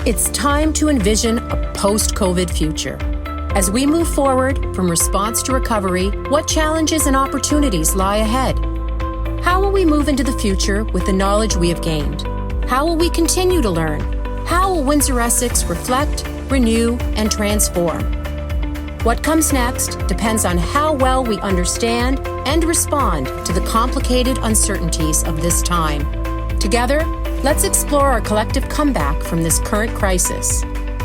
It's time to envision a post-COVID future. As we move forward from response to recovery, what challenges and opportunities lie ahead? How will we move into the future with the knowledge we have gained? How will we continue to learn? How will Windsor-Essex reflect, renew, and transform? What comes next depends on how well we understand and respond to the complicated uncertainties of this time. Together, let's explore our collective comeback from this current crisis.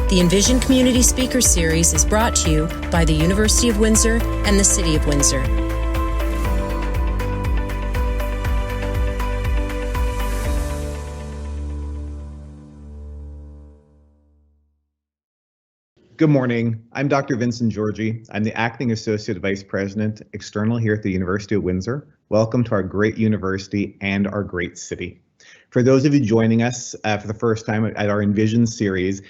The Envision Community Speaker Series is brought to you by the University of Windsor and the City of Windsor. Good morning. I'm Dr. Vincent Georgi. I'm the Acting Associate Vice President, External here at the University of Windsor. Welcome to our great university and our great city. For those of you joining us for the first time at our Envision series,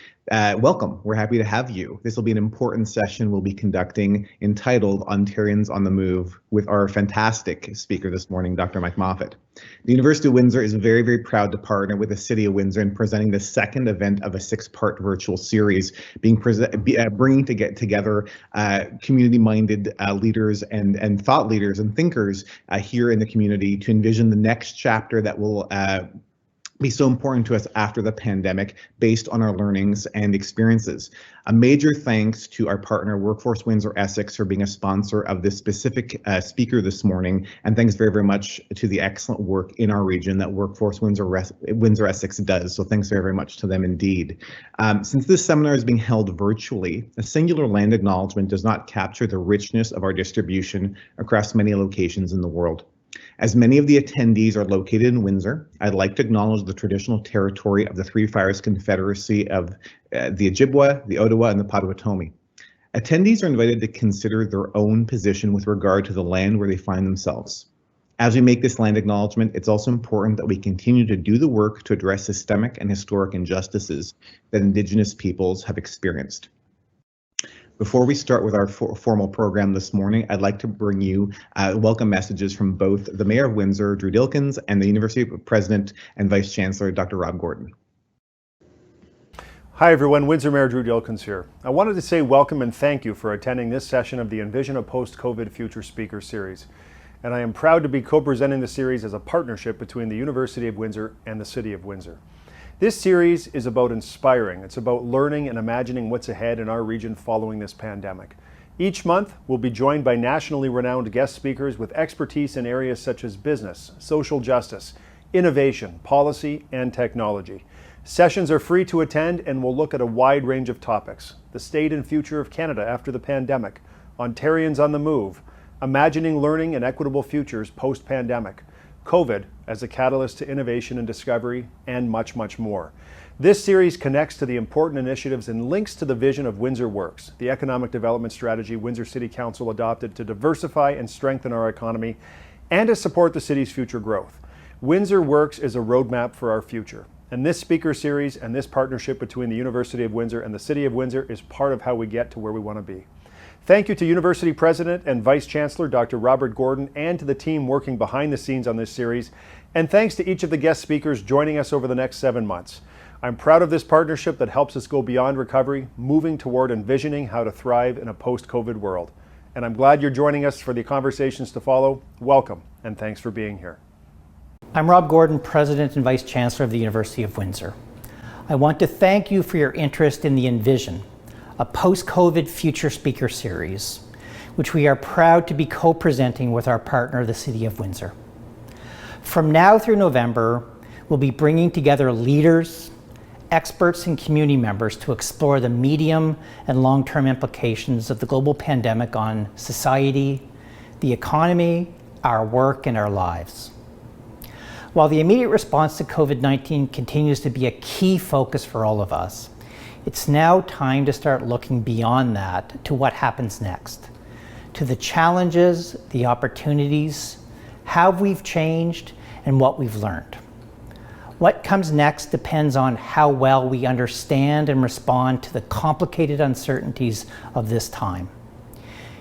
welcome. We're happy to have you. This will be an important session we'll be conducting entitled Ontarians on the Move with our fantastic speaker this morning, Dr. Mike Moffatt. The University of Windsor is very, very proud to partner with the City of Windsor in presenting the second event of a 6-part virtual series, bringing together community-minded leaders and thought leaders and thinkers here in the community to envision the next chapter that will be so important to us after the pandemic based on our learnings and experiences. A major thanks to our partner Workforce Windsor Essex for being a sponsor of this specific speaker this morning, and thanks very, very much to the excellent work in our region that Workforce Windsor Essex does. So thanks very, very much to them indeed. Since this seminar is being held virtually, a singular land acknowledgement does not capture the richness of our distribution across many locations in the world. As many of the attendees are located in Windsor, I'd like to acknowledge the traditional territory of the Three Fires Confederacy of the Ojibwa, the Ottawa, and the Potawatomi. Attendees are invited to consider their own position with regard to the land where they find themselves. As we make this land acknowledgement, it's also important that we continue to do the work to address systemic and historic injustices that Indigenous peoples have experienced. Before we start with our formal program this morning, I'd like to bring you welcome messages from both the Mayor of Windsor, Drew Dilkins, and the University President and Vice Chancellor, Dr. Rob Gordon. Hi everyone, Windsor Mayor Drew Dilkins here. I wanted to say welcome and thank you for attending this session of the Envision a Post-COVID Future Speaker Series. And I am proud to be co-presenting the series as a partnership between the University of Windsor and the City of Windsor. This series is about inspiring. It's about learning and imagining what's ahead in our region following this pandemic. Each month, we'll be joined by nationally renowned guest speakers with expertise in areas such as business, social justice, innovation, policy, and technology. Sessions are free to attend and will look at a wide range of topics: the state and future of Canada after the pandemic, Ontarians on the move, imagining learning and equitable futures post-pandemic, COVID as a catalyst to innovation and discovery, and much, much more. This series connects to the important initiatives and links to the vision of Windsor Works, the economic development strategy Windsor City Council adopted to diversify and strengthen our economy and to support the city's future growth. Windsor Works is a roadmap for our future, and this speaker series and this partnership between the University of Windsor and the City of Windsor is part of how we get to where we want to be. Thank you to University President and Vice Chancellor Dr. Robert Gordon and to the team working behind the scenes on this series. And thanks to each of the guest speakers joining us over the next 7 months. I'm proud of this partnership that helps us go beyond recovery, moving toward envisioning how to thrive in a post-COVID world. And I'm glad you're joining us for the conversations to follow. Welcome, and thanks for being here. I'm Rob Gordon, President and Vice Chancellor of the University of Windsor. I want to thank you for your interest in the Envision, a post-COVID future speaker series, which we are proud to be co-presenting with our partner, the City of Windsor. From now through November, we'll be bringing together leaders, experts, and community members to explore the medium and long-term implications of the global pandemic on society, the economy, our work, and our lives. While the immediate response to COVID-19 continues to be a key focus for all of us, it's now time to start looking beyond that to what happens next, to the challenges, the opportunities, how we've changed, and what we've learned. What comes next depends on how well we understand and respond to the complicated uncertainties of this time.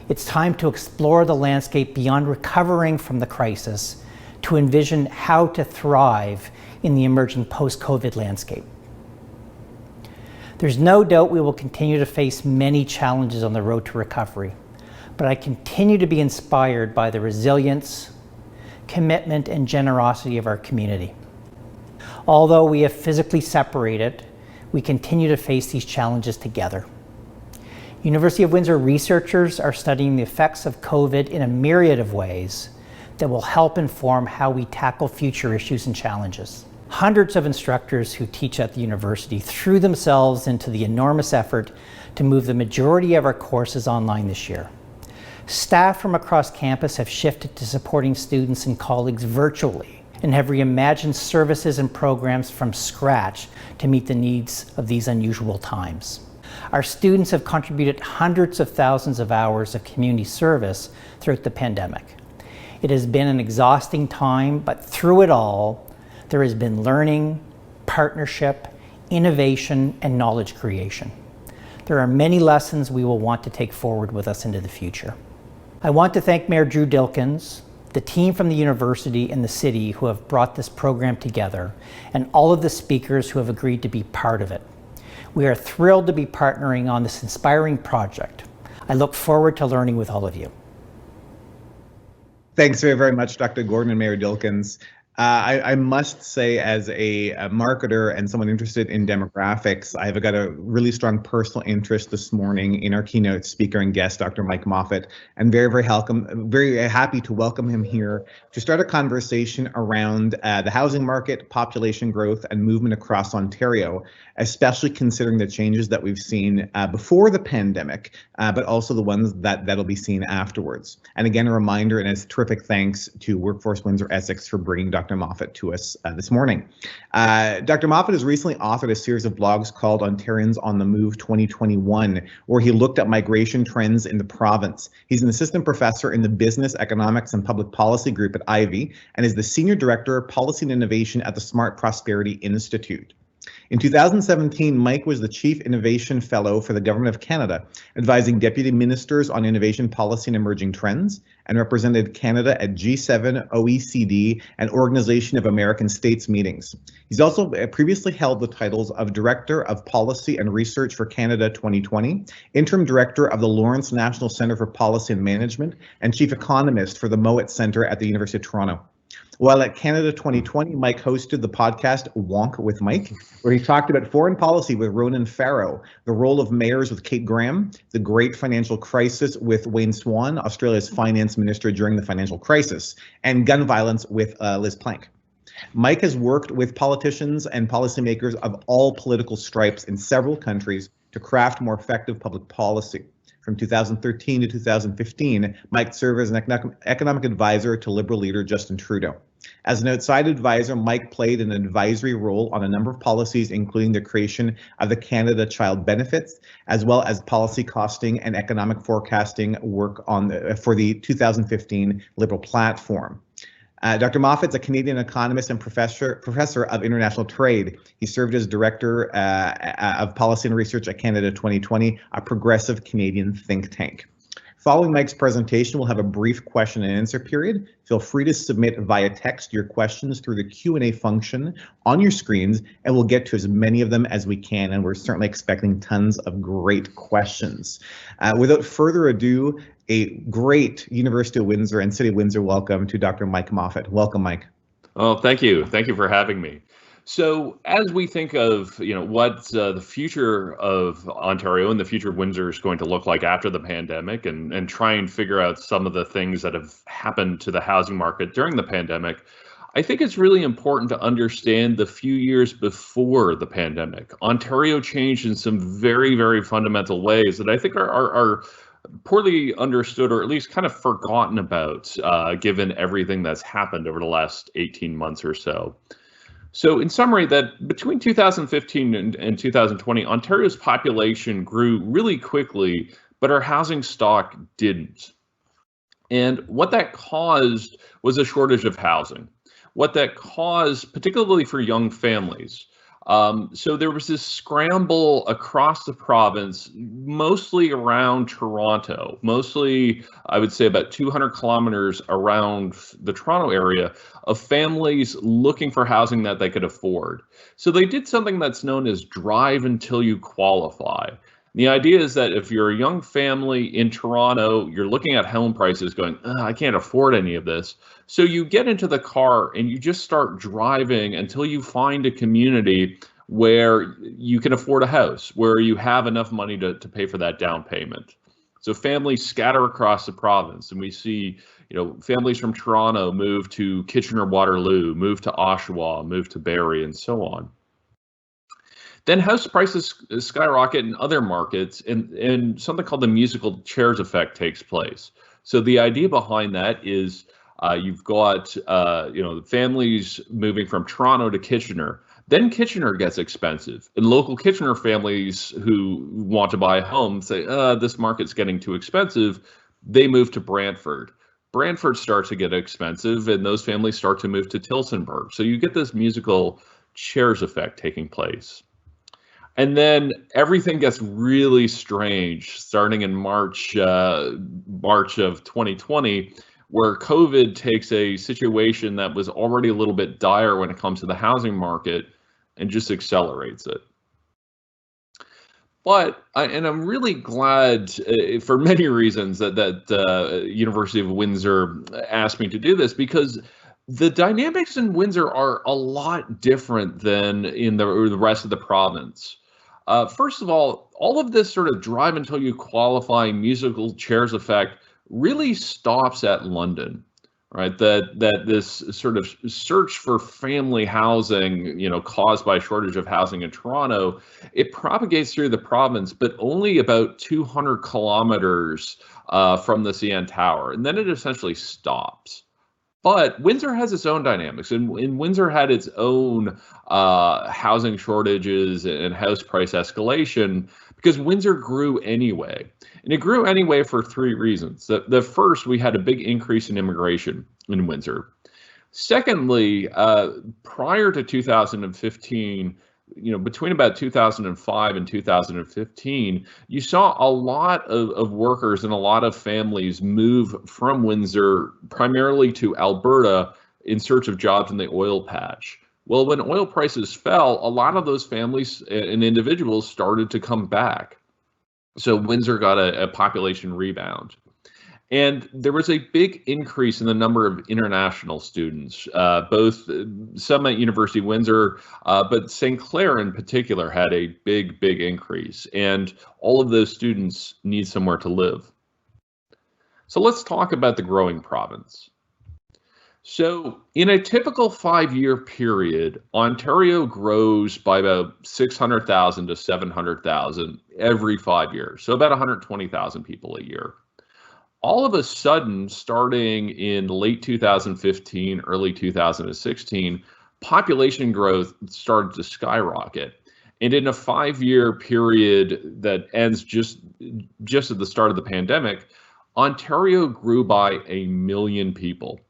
It's time to explore the landscape beyond recovering from the crisis to envision how to thrive in the emerging post-COVID landscape. There's no doubt we will continue to face many challenges on the road to recovery, but I continue to be inspired by the resilience, commitment, and generosity of our community. Although we have physically separated, we continue to face these challenges together. University of Windsor researchers are studying the effects of COVID in a myriad of ways that will help inform how we tackle future issues and challenges. Hundreds of instructors who teach at the university threw themselves into the enormous effort to move the majority of our courses online this year. Staff from across campus have shifted to supporting students and colleagues virtually and have reimagined services and programs from scratch to meet the needs of these unusual times. Our students have contributed hundreds of thousands of hours of community service throughout the pandemic. It has been an exhausting time, but through it all, there has been learning, partnership, innovation, and knowledge creation. There are many lessons we will want to take forward with us into the future. I want to thank Mayor Drew Dilkens, the team from the university and the city who have brought this program together, and all of the speakers who have agreed to be part of it. We are thrilled to be partnering on this inspiring project. I look forward to learning with all of you. Thanks very, very much, Dr. Gordon and Mayor Dilkens. I must say, as a marketer and someone interested in demographics, I've got a really strong personal interest this morning in our keynote speaker and guest, Dr. Mike Moffatt, and very happy to welcome him here to start a conversation around the housing market, population growth, and movement across Ontario, especially considering the changes that we've seen before the pandemic, but also the ones that'll be seen afterwards. And again, a reminder and a terrific thanks to Workforce Windsor Essex for bringing Dr. Moffatt to us this morning. Dr. Moffatt has recently authored a series of blogs called Ontarians on the Move 2021, where he looked at migration trends in the province. He's an assistant professor in the Business, Economics, and Public Policy group at Ivey, and is the Senior Director of Policy and Innovation at the Smart Prosperity Institute. In 2017, Mike was the Chief Innovation Fellow for the Government of Canada, advising deputy ministers on innovation policy and emerging trends, and represented Canada at G7, OECD, and Organization of American States meetings. He's also previously held the titles of Director of Policy and Research for Canada 2020, Interim Director of the Lawrence National Centre for Policy and Management, and Chief Economist for the Mowat Centre at the University of Toronto. While at Canada 2020, Mike hosted the podcast Wonk with Mike, where he talked about foreign policy with Ronan Farrow, the role of mayors with Kate Graham, the great financial crisis with Wayne Swan, Australia's finance minister during the financial crisis, and gun violence with Liz Plank. Mike has worked with politicians and policymakers of all political stripes in several countries to craft more effective public policy. From 2013 to 2015, Mike served as an economic advisor to Liberal leader Justin Trudeau. As an outside advisor, Mike played an advisory role on a number of policies, including the creation of the Canada Child Benefits, as well as policy costing and economic forecasting work for the 2015 Liberal platform. Dr. Moffatt's a Canadian economist and professor of international trade. He served as Director of Policy and Research at Canada 2020, a progressive Canadian think tank. Following Mike's presentation, we'll have a brief question and answer period. Feel free to submit via text your questions through the Q&A function on your screens, and we'll get to as many of them as we can, and we're certainly expecting tons of great questions. Without further ado, a great University of Windsor and City of Windsor welcome to Dr. Mike Moffatt. Welcome, Mike. Oh, thank you. Thank you for having me. So as we think of, what the future of Ontario and the future of Windsor is going to look like after the pandemic, and try and figure out some of the things that have happened to the housing market during the pandemic, I think it's really important to understand the few years before the pandemic. Ontario changed in some very, very fundamental ways that I think are poorly understood, or at least kind of forgotten about, given everything that's happened over the last 18 months or so. So in summary, that between 2015 and 2020, Ontario's population grew really quickly, but our housing stock didn't. And what that caused was a shortage of housing. What that caused, particularly for young families, So there was this scramble across the province, mostly around Toronto, mostly, I would say, about 200 kilometers around the Toronto area, of families looking for housing that they could afford. So they did something that's known as drive until you qualify. The idea is that if you're a young family in Toronto, you're looking at home prices going, I can't afford any of this. So you get into the car and you just start driving until you find a community where you can afford a house, where you have enough money to pay for that down payment. So families scatter across the province, and we see, families from Toronto move to Kitchener-Waterloo, move to Oshawa, move to Barrie, and so on. Then house prices skyrocket in other markets, and something called the musical chairs effect takes place. So the idea behind that is you've got families moving from Toronto to Kitchener. Then Kitchener gets expensive, and local Kitchener families who want to buy a home say, this market's getting too expensive. They move to Brantford. Brantford starts to get expensive, and those families start to move to Tillsonburg. So you get this musical chairs effect taking place. And then everything gets really strange starting in March of 2020, where COVID takes a situation that was already a little bit dire when it comes to the housing market and just accelerates it. But I'm really glad, for many reasons, that University of Windsor asked me to do this, because the dynamics in Windsor are a lot different than in the rest of the province. First of all of this sort of drive until you qualify musical chairs effect really stops at London, right? That this sort of search for family housing, caused by a shortage of housing in Toronto, it propagates through the province, but only about 200 kilometers from the CN Tower, and then it essentially stops. But Windsor has its own dynamics, and Windsor had its own housing shortages and house price escalation because Windsor grew anyway. And it grew anyway for three reasons. The first, we had a big increase in immigration in Windsor. Secondly, prior to 2015, between about 2005 and 2015, you saw a lot of workers and a lot of families move from Windsor primarily to Alberta in search of jobs in the oil patch. Well, when oil prices fell, a lot of those families and individuals started to come back. So Windsor got a population rebound. And there was a big increase in the number of international students, both some at University of Windsor, but St. Clair in particular had a big increase. And all of those students need somewhere to live. So let's talk about the growing province. So in a typical 5-year period, Ontario grows by about 600,000 to 700,000 every 5 years. So about 120,000 people a year. All of a sudden, starting in late 2015, early 2016, population growth started to skyrocket. And in a 5-year period that ends just at the start of the pandemic, Ontario grew by 1 million people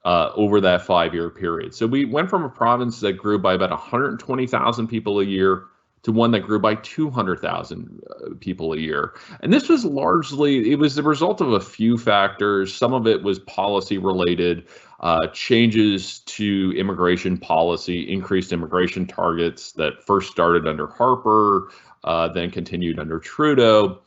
over that 5-year period. So we went from a province that grew by about 120,000 people a year to one that grew by 200,000 people a year. And this was largely, it was the result of a few factors. Some of it was policy related, changes to immigration policy, increased immigration targets that first started under Harper, then continued under Trudeau.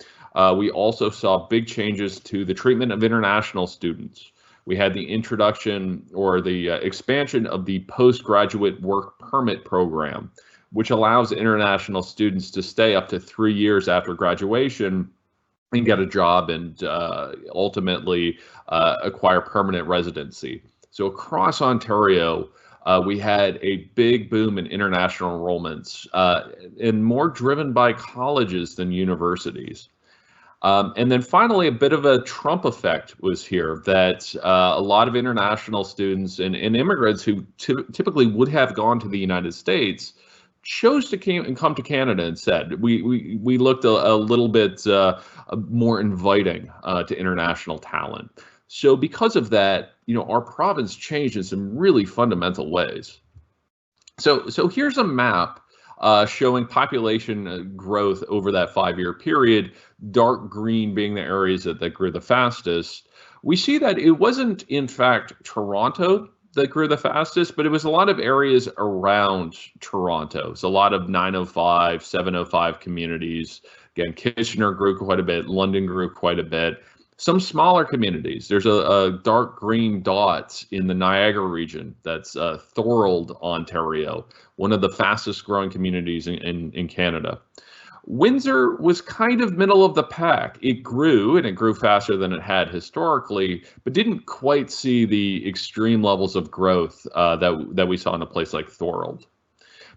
We also saw big changes to the treatment of international students. We had the introduction or the expansion of the postgraduate work permit program, which allows international students to stay up to 3 years after graduation and get a job and ultimately acquire permanent residency. So across Ontario, we had a big boom in international enrollments and more driven by colleges than universities. And then finally, a bit of a Trump effect was here, that a lot of international students and immigrants who typically would have gone to the United States chose to come to Canada instead. We looked a little bit more inviting to international talent. So because of that, our province changed in some really fundamental ways. So here's a map showing population growth over that 5-year period, dark green being the areas that grew the fastest. We see that it wasn't, in fact, Toronto that grew the fastest, but it was a lot of areas around Toronto. So a lot of 905, 705 communities. Again, Kitchener grew quite a bit, London grew quite a bit. Some smaller communities. There's a dark green dot in the Niagara region. That's Thorold, Ontario, one of the fastest growing communities in Canada. Windsor was kind of middle of the pack. It grew, and it grew faster than it had historically, but didn't quite see the extreme levels of growth that we saw in a place like Thorold.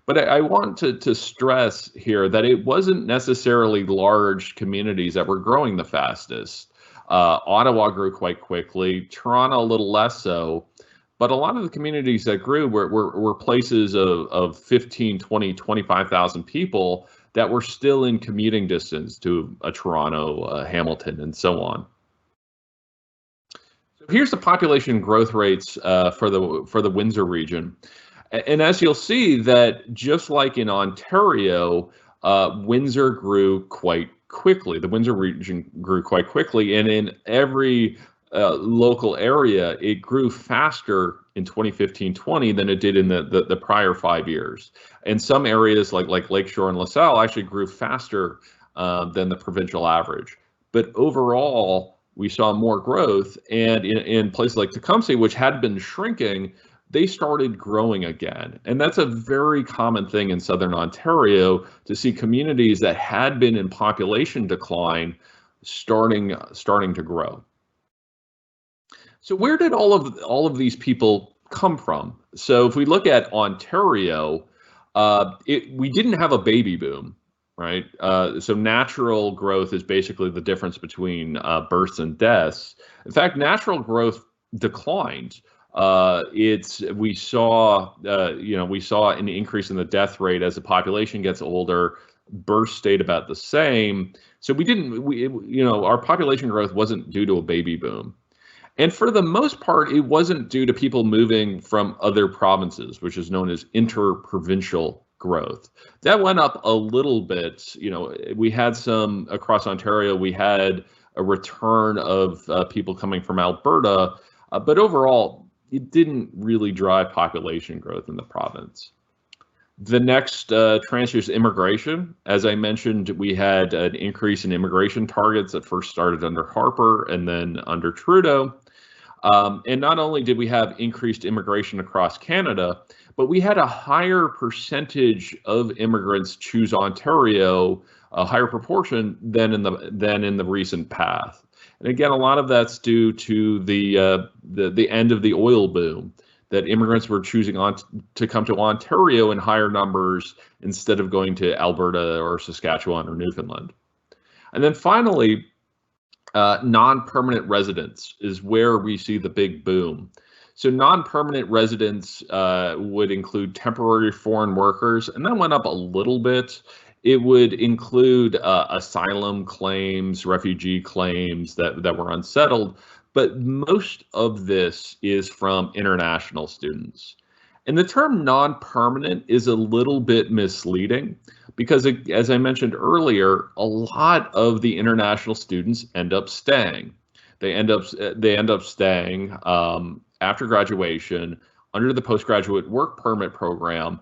But I want to stress here that it wasn't necessarily large communities that were growing the fastest. Ottawa grew quite quickly, Toronto a little less so, but a lot of the communities that grew were places of 15, 20, 25,000 people that were still in commuting distance to a Toronto, Hamilton, and so on. So here's the population growth rates for the Windsor region. And as you'll see that just like in Ontario, Windsor grew quite quickly. The Windsor region grew quite quickly, and in every local area, it grew faster in 2015-20 than it did in the prior 5 years. And some areas like Lakeshore and LaSalle actually grew faster than the provincial average. But overall, we saw more growth, and in places like Tecumseh, which had been shrinking, they started growing again. And that's a very common thing in Southern Ontario, to see communities that had been in population decline starting to grow. So where did all of these people come from? So if we look at Ontario, we didn't have a baby boom, right? So natural growth is basically the difference between births and deaths. In fact, natural growth declined. We saw an increase in the death rate as the population gets older. Births stayed about the same. So our population growth wasn't due to a baby boom. And for the most part, it wasn't due to people moving from other provinces, which is known as interprovincial growth. That went up a little bit. We had some across Ontario. We had a return of people coming from Alberta, but overall, it didn't really drive population growth in the province. The next transfer is immigration. As I mentioned, we had an increase in immigration targets that first started under Harper and then under Trudeau. And not only did we have increased immigration across Canada, but we had a higher percentage of immigrants choose Ontario, a higher proportion than in the recent past. And again, a lot of that's due to the end of the oil boom, that immigrants were choosing to come to Ontario in higher numbers instead of going to Alberta or Saskatchewan or Newfoundland. And then finally, non-permanent residents is where we see the big boom. So non-permanent residents would include temporary foreign workers, and that went up a little bit. It would include asylum claims, refugee claims that were unsettled, but most of this is from international students. And the term non-permanent is a little bit misleading because, as I mentioned earlier, a lot of the international students end up staying. They end up staying after graduation under the postgraduate work permit program,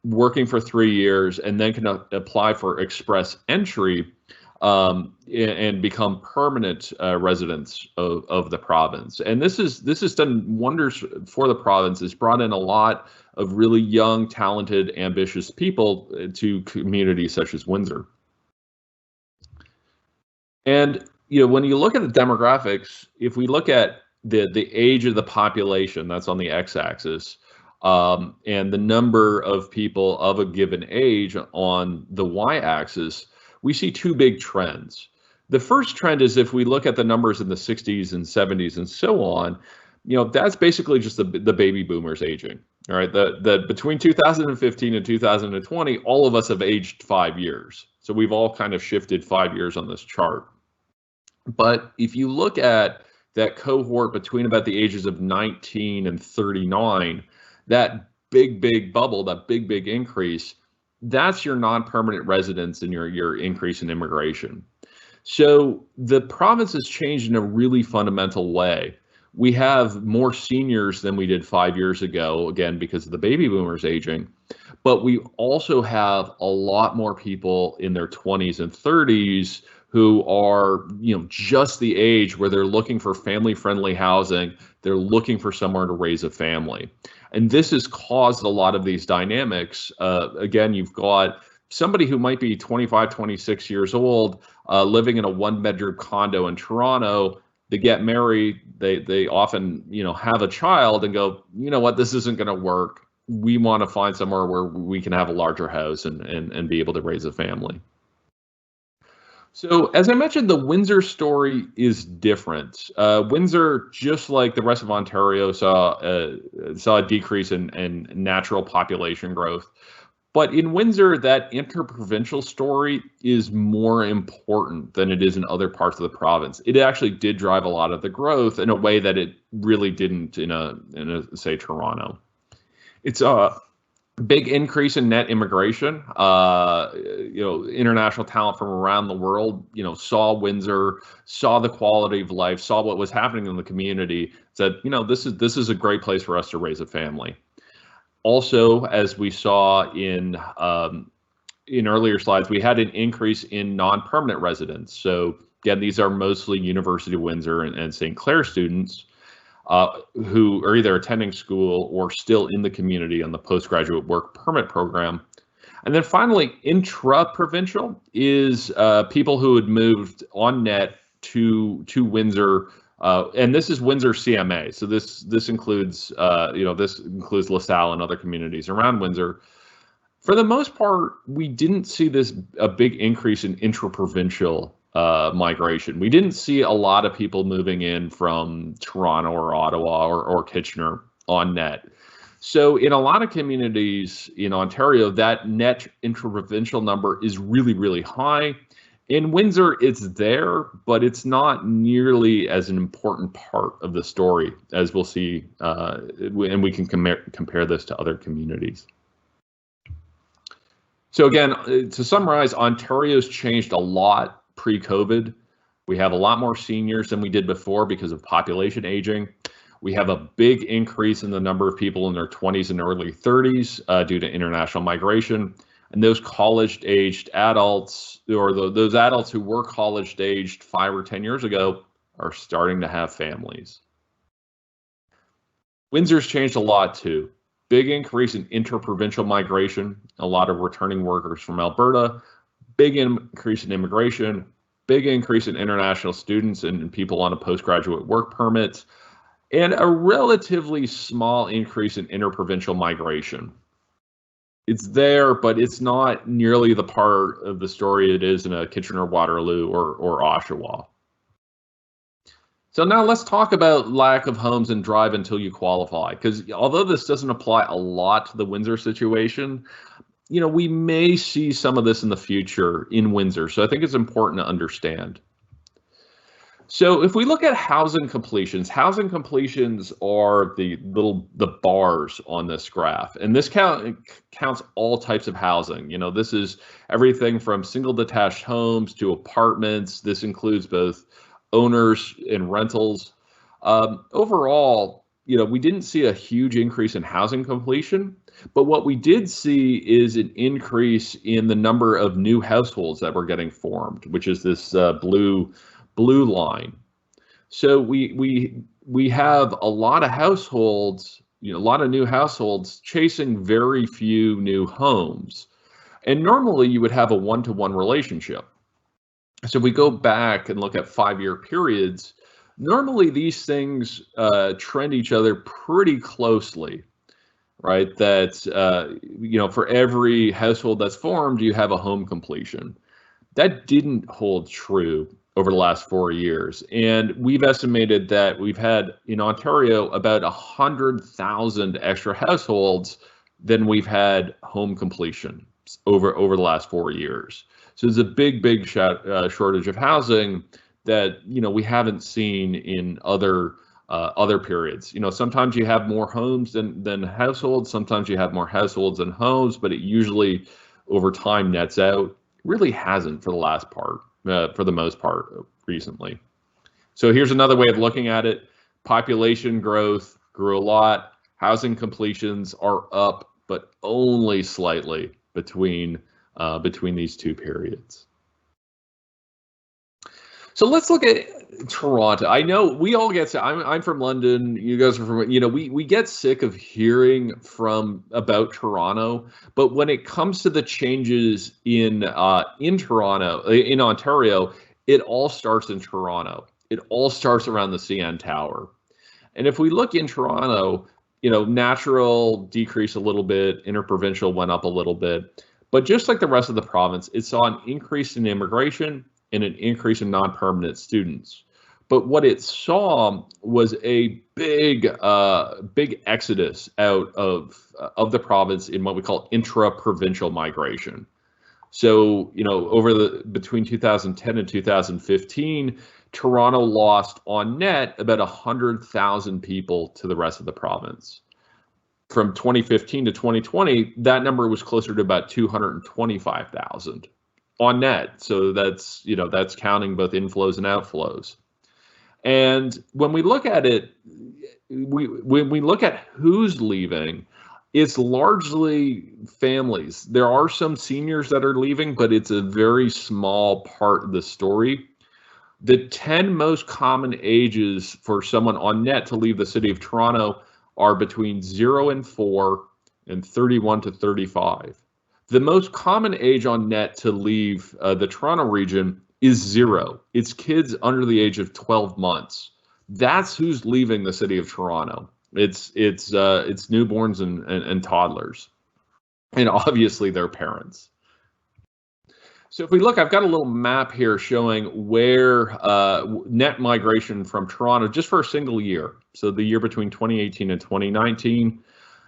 working for 3 years, and then can apply for express entry and become permanent residents of the province. And this has done wonders for the province. It's brought in a lot of really young, talented, ambitious people to communities such as Windsor. And when you look at the demographics, if we look at the age of the population, that's on the x-axis, and the number of people of a given age on the y-axis, we see two big trends. The first trend is if we look at the numbers in the 60s and 70s and so on, that's basically just the baby boomers aging. All right, the between 2015 and 2020, all of us have aged 5 years. So we've all kind of shifted 5 years on this chart. But if you look at that cohort between about the ages of 19 and 39, that big bubble, that big increase, that's your non-permanent residents and your increase in immigration. So the province has changed in a really fundamental way. We have more seniors than we did 5 years ago, again, because of the baby boomers aging. But we also have a lot more people in their 20s and 30s who are, just the age where they're looking for family-friendly housing. They're looking for somewhere to raise a family. And this has caused a lot of these dynamics. Again, you've got somebody who might be 25, 26 years old, living in a one-bedroom condo in Toronto. They get married, they often, have a child and go, you know what, this isn't going to work. We want to find somewhere where we can have a larger house and be able to raise a family. So as I mentioned, the Windsor story is different. Windsor, just like the rest of Ontario, saw a decrease in natural population growth. But in Windsor, that interprovincial story is more important than it is in other parts of the province. It actually did drive a lot of the growth in a way that it really didn't in a say, Toronto. It's a big increase in net immigration. International talent from around the world, saw Windsor, saw the quality of life, saw what was happening in the community, said, this is a great place for us to raise a family. Also, as we saw in earlier slides, we had an increase in non-permanent residents. So again, these are mostly University of Windsor and St. Clair students who are either attending school or still in the community on the postgraduate work permit program. And then finally, intra-provincial is people who had moved on net to Windsor. And this is Windsor CMA. So this includes, this includes LaSalle and other communities around Windsor. For the most part, we didn't see a big increase in intra-provincial migration. We didn't see a lot of people moving in from Toronto or Ottawa or Kitchener on net. So in a lot of communities in Ontario, that net intra-provincial number is really, really high. In Windsor, it's there, but it's not nearly as an important part of the story, as we'll see, and we can compare this to other communities. So again, to summarize, Ontario's changed a lot pre-COVID. We have a lot more seniors than we did before because of population aging. We have a big increase in the number of people in their 20s and early 30s due to international migration. And those college-aged adults, or those adults who were college-aged 5 or 10 years ago, are starting to have families. Windsor's changed a lot too. Big increase in interprovincial migration, a lot of returning workers from Alberta, big increase in immigration, big increase in international students and people on a postgraduate work permit, and a relatively small increase in interprovincial migration. It's there, but it's not nearly the part of the story it is in a Kitchener, Waterloo, or Oshawa. So now let's talk about lack of homes and drive until you qualify, because although this doesn't apply a lot to the Windsor situation, we may see some of this in the future in Windsor. So I think it's important to understand. So if we look at housing completions are the bars on this graph, and this counts all types of housing. This is everything from single detached homes to apartments. This includes both owners and rentals. Overall, we didn't see a huge increase in housing completion, but what we did see is an increase in the number of new households that were getting formed, which is this blue line. So we have a lot of households, a lot of new households chasing very few new homes. And normally you would have a one-to-one relationship. So if we go back and look at 5-year periods, normally these things trend each other pretty closely, right? That, for every household that's formed, you have a home completion. That didn't hold true over the last 4 years. And we've estimated that we've had in Ontario about 100,000 extra households than we've had home completion over the last 4 years. So there's a big shortage of housing that we haven't seen in other periods. Sometimes you have more homes than households. Sometimes you have more households than homes, but it usually over time nets out, really hasn't for the most part recently. So here's another way of looking at it. Population growth grew a lot. Housing completions are up, but only slightly between these two periods. So let's look at Toronto. I know we all get sick. I'm from London. You guys are from, we get sick of hearing about Toronto. But when it comes to the changes in Toronto, in Ontario, it all starts in Toronto. It all starts around the CN Tower. And if we look in Toronto, natural decreased a little bit, interprovincial went up a little bit. But just like the rest of the province, it saw an increase in immigration and an increase in non-permanent students. But what it saw was a big exodus out of the province in what we call intra-provincial migration. So, between 2010 and 2015, Toronto lost on net about 100,000 people to the rest of the province. From 2015 to 2020, that number was closer to about 225,000 on net. So that's counting both inflows and outflows. And when we look at it, when we look at who's leaving, it's largely families. There are some seniors that are leaving, but it's a very small part of the story. The 10 most common ages for someone on net to leave the city of Toronto are between 0 and 4 and 31 to 35. The most common age on net to leave the Toronto region is 0. It's kids under the age of 12 months. That's who's leaving the city of Toronto. It's newborns and toddlers, and obviously their parents. So if we look, I've got a little map here showing where net migration from Toronto just for a single year. So the year between 2018 and 2019.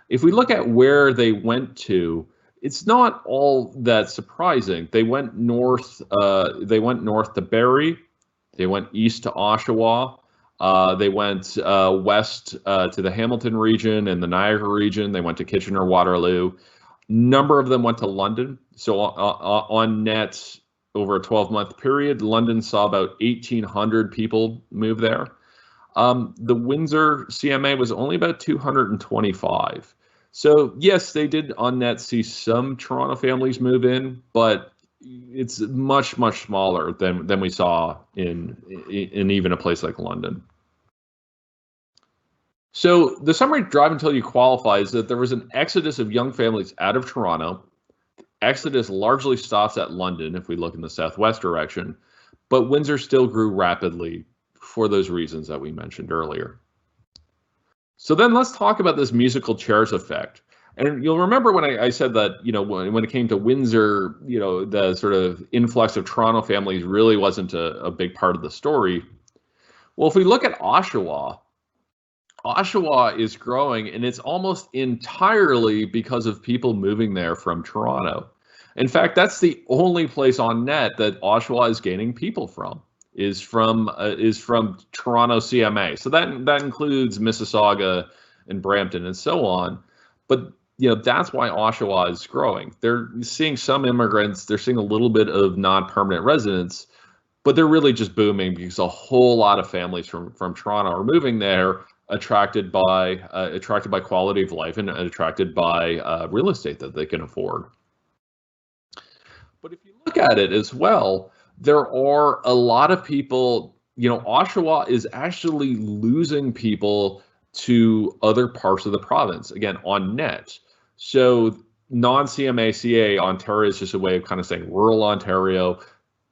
If we look at where they went to, it's not all that surprising. They went north. They went north to Barrie. They went east to Oshawa. They went west to the Hamilton region and the Niagara region. They went to Kitchener-Waterloo. Number of them went to London. So on net, over a 12-month period, London saw about 1,800 people move there. The Windsor CMA was only about 225. So yes, they did on net see some Toronto families move in, but it's much, much smaller than we saw in even a place like London. So the summary drive until you qualify is that there was an exodus of young families out of Toronto. Exodus largely stops at London if we look in the southwest direction, but Windsor still grew rapidly for those reasons that we mentioned earlier. So then let's talk about this musical chairs effect. And you'll remember when I said that, when it came to Windsor, the sort of influx of Toronto families really wasn't a big part of the story. Well, if we look at Oshawa is growing, and it's almost entirely because of people moving there from Toronto. In fact, that's the only place on net that Oshawa is gaining people from, is from Toronto CMA. So that includes Mississauga and Brampton and so on. But that's why Oshawa is growing. They're seeing some immigrants, they're seeing a little bit of non-permanent residents, but they're really just booming because a whole lot of families from Toronto are moving there, attracted by quality of life and attracted by real estate that they can afford. But if you look at it as well, there are a lot of people, Oshawa is actually losing people to other parts of the province, again, on net. So non-CMA-CA Ontario is just a way of kind of saying rural Ontario.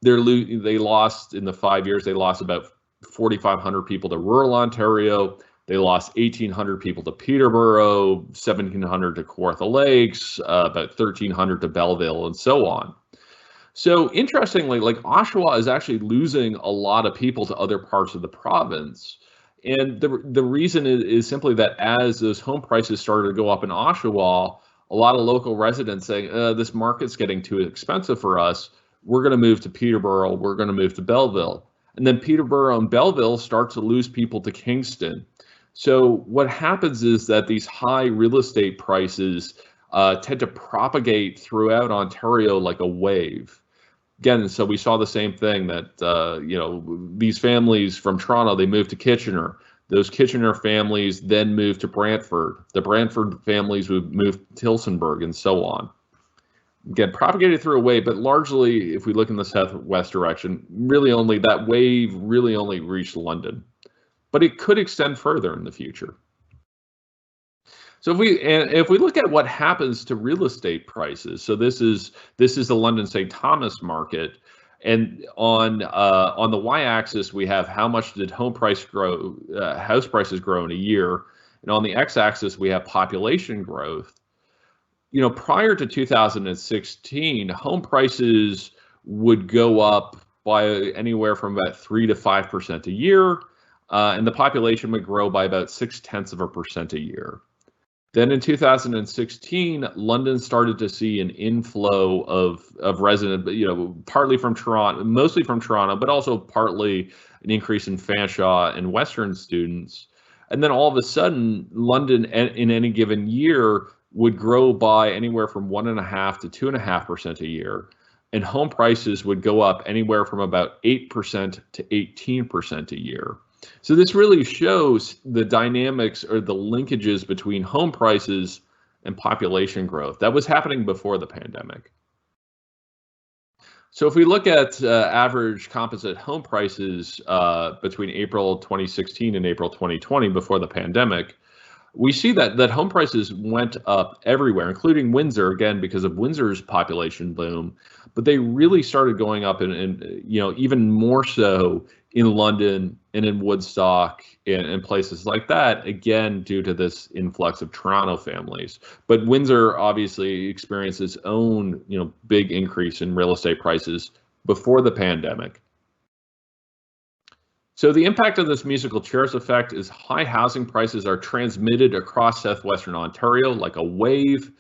They lost in the 5 years, they lost about 4,500 people to rural Ontario. They lost 1,800 people to Peterborough, 1,700 to Kawartha Lakes, about 1,300 to Belleville, and so on. So interestingly, like Oshawa is actually losing a lot of people to other parts of the province. And the reason is simply that as those home prices started to go up in Oshawa, a lot of local residents saying, this market's getting too expensive for us. We're going to move to Peterborough. We're going to move to Belleville. And then Peterborough and Belleville start to lose people to Kingston. So what happens is that these high real estate prices tend to propagate throughout Ontario like a wave. Again, so we saw the same thing that, these families from Toronto, they moved to Kitchener. Those Kitchener families then moved to Brantford. The Brantford families would move to Tillsonburg and so on. Again, propagated through a wave, but largely, if we look in the southwest direction, that wave really only reached London. But it could extend further in the future. So if we look at what happens to real estate prices, so this is the London St. Thomas market, and on the y-axis we have how much did house prices grow in a year, and on the x-axis we have population growth. Prior to 2016, home prices would go up by anywhere from about 3 to 5% a year, and the population would grow by about 0.6% a year. Then in 2016, London started to see an inflow of residents, partly from Toronto, mostly from Toronto, but also partly an increase in Fanshawe and Western students. And then all of a sudden, London in any given year would grow by anywhere from 1.5% to 2.5% a year. And home prices would go up anywhere from about 8% to 18% a year. So this really shows the dynamics or the linkages between home prices and population growth. That was happening before the pandemic. So if we look at average composite home prices between April 2016 and April 2020, before the pandemic, we see that home prices went up everywhere, including Windsor, again, because of Windsor's population boom. But they really started going up and even more so in London and in Woodstock and places like that, again, due to this influx of Toronto families. But Windsor obviously experienced its own, big increase in real estate prices before the pandemic. So the impact of this musical chairs effect is high housing prices are transmitted across southwestern Ontario like a wave.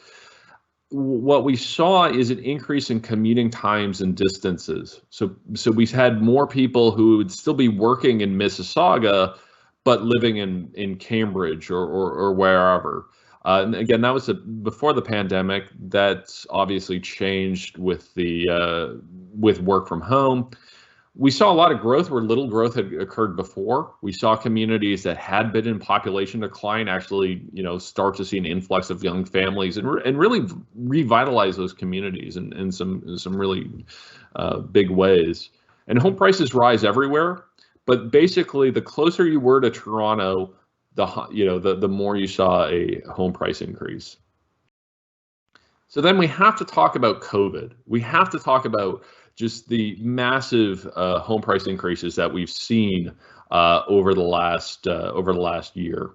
What we saw is an increase in commuting times and distances. So we've had more people who would still be working in Mississauga, but living in Cambridge or wherever. And again, that was before the pandemic. That's obviously changed with with work from home. We saw a lot of growth where little growth had occurred before. We saw communities that had been in population decline actually, start to see an influx of young families and really revitalize those communities in some really big ways. And home prices rise everywhere, but basically the closer you were to Toronto, the more you saw a home price increase. So then we have to talk about COVID. We have to talk about just the massive home price increases that we've seen over the last year,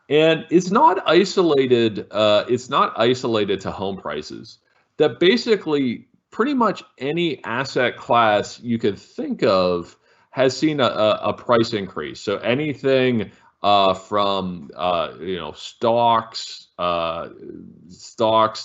and it's not isolated. It's not isolated to home prices. That basically pretty much any asset class you could think of has seen a price increase. So anything from stocks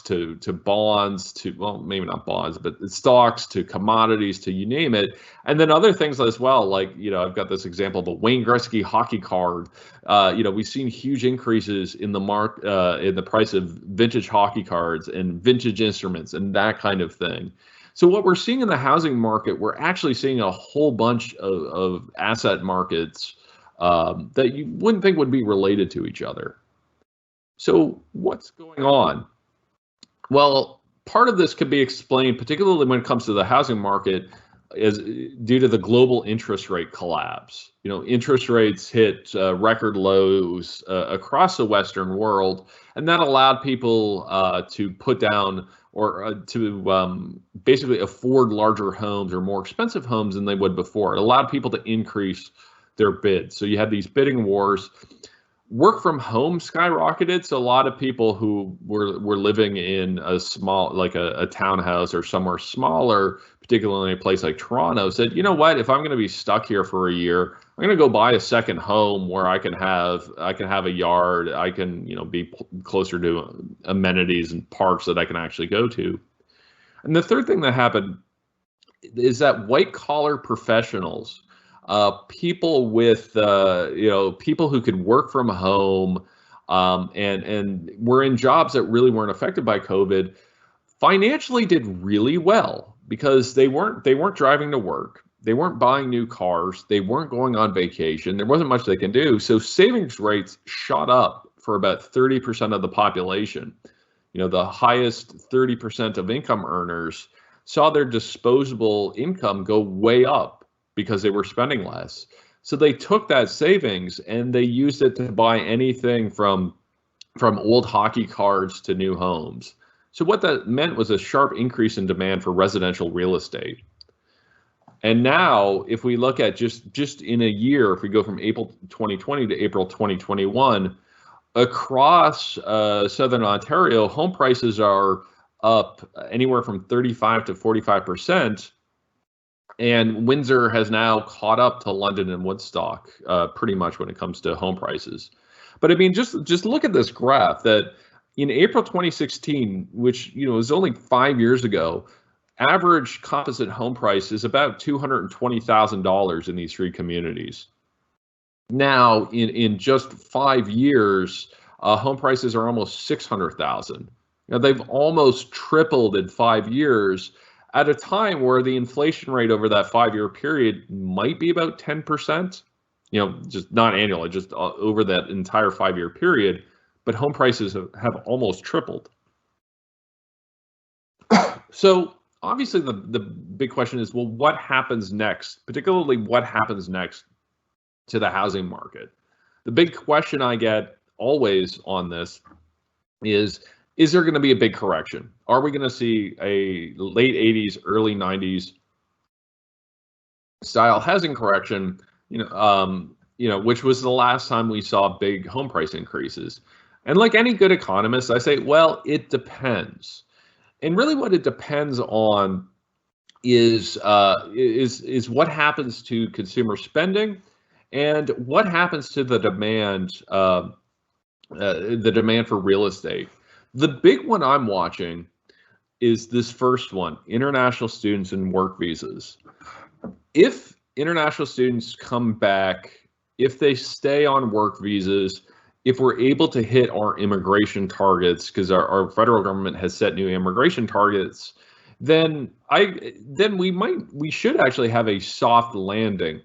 to bonds to, well, maybe not bonds, but stocks to commodities to you name it, and then other things as well. Like I've got this example, the Wayne Gretzky hockey card. We've seen huge increases in the price of vintage hockey cards and vintage instruments and that kind of thing. So what we're seeing in the housing market, we're actually seeing a whole bunch of asset markets that you wouldn't think would be related to each other. So what's going on? Well, part of this could be explained, particularly when it comes to the housing market, is due to the global interest rate collapse. Interest rates hit record lows across the Western world, and that allowed people to put down or to basically afford larger homes or more expensive homes than they would before. It allowed people to increase their bids. So you had these bidding wars. Work from home skyrocketed. So a lot of people who were living in a small, like a townhouse or somewhere smaller, particularly in a place like Toronto, said, you know what, if I'm going to be stuck here for a year, I'm going to go buy a second home where I can have a yard. I can, be closer to amenities and parks that I can actually go to. And the third thing that happened is that white collar professionals, people with, people who could work from home, and were in jobs that really weren't affected by COVID, financially did really well because they weren't driving to work. They weren't buying new cars. They weren't going on vacation. There wasn't much they can do. So savings rates shot up for about 30% of the population. The highest 30% of income earners saw their disposable income go way up because they were spending less. So they took that savings and they used it to buy anything from old hockey cards to new homes. So what that meant was a sharp increase in demand for residential real estate. And now, if we look at just in a year, if we go from April 2020 to April 2021, across Southern Ontario, home prices are up anywhere from 35 to 45%. And Windsor has now caught up to London and Woodstock pretty much when it comes to home prices. But I mean, just look at this graph that in April 2016, which was only 5 years ago, average composite home price is about $220,000 in these three communities. Now, in just 5 years, home prices are almost $600,000. They've almost tripled in 5 years at a time where the inflation rate over that 5-year period might be about 10%, just not annually, just over that entire 5-year period, but home prices have almost tripled. So obviously the big question is, well, what happens next? Particularly what happens next to the housing market? The big question I get always on this is there going to be a big correction? Are we going to see a late 80s, early 90s style housing correction, which was the last time we saw big home price increases? And like any good economist, I say, well, it depends. And really what it depends on is what happens to consumer spending and what happens to the demand for real estate. The big one I'm watching is this first one, international students and work visas. If international students come back, if they stay on work visas, if we're able to hit our immigration targets, because our federal government has set new immigration targets, then we should actually have a soft landing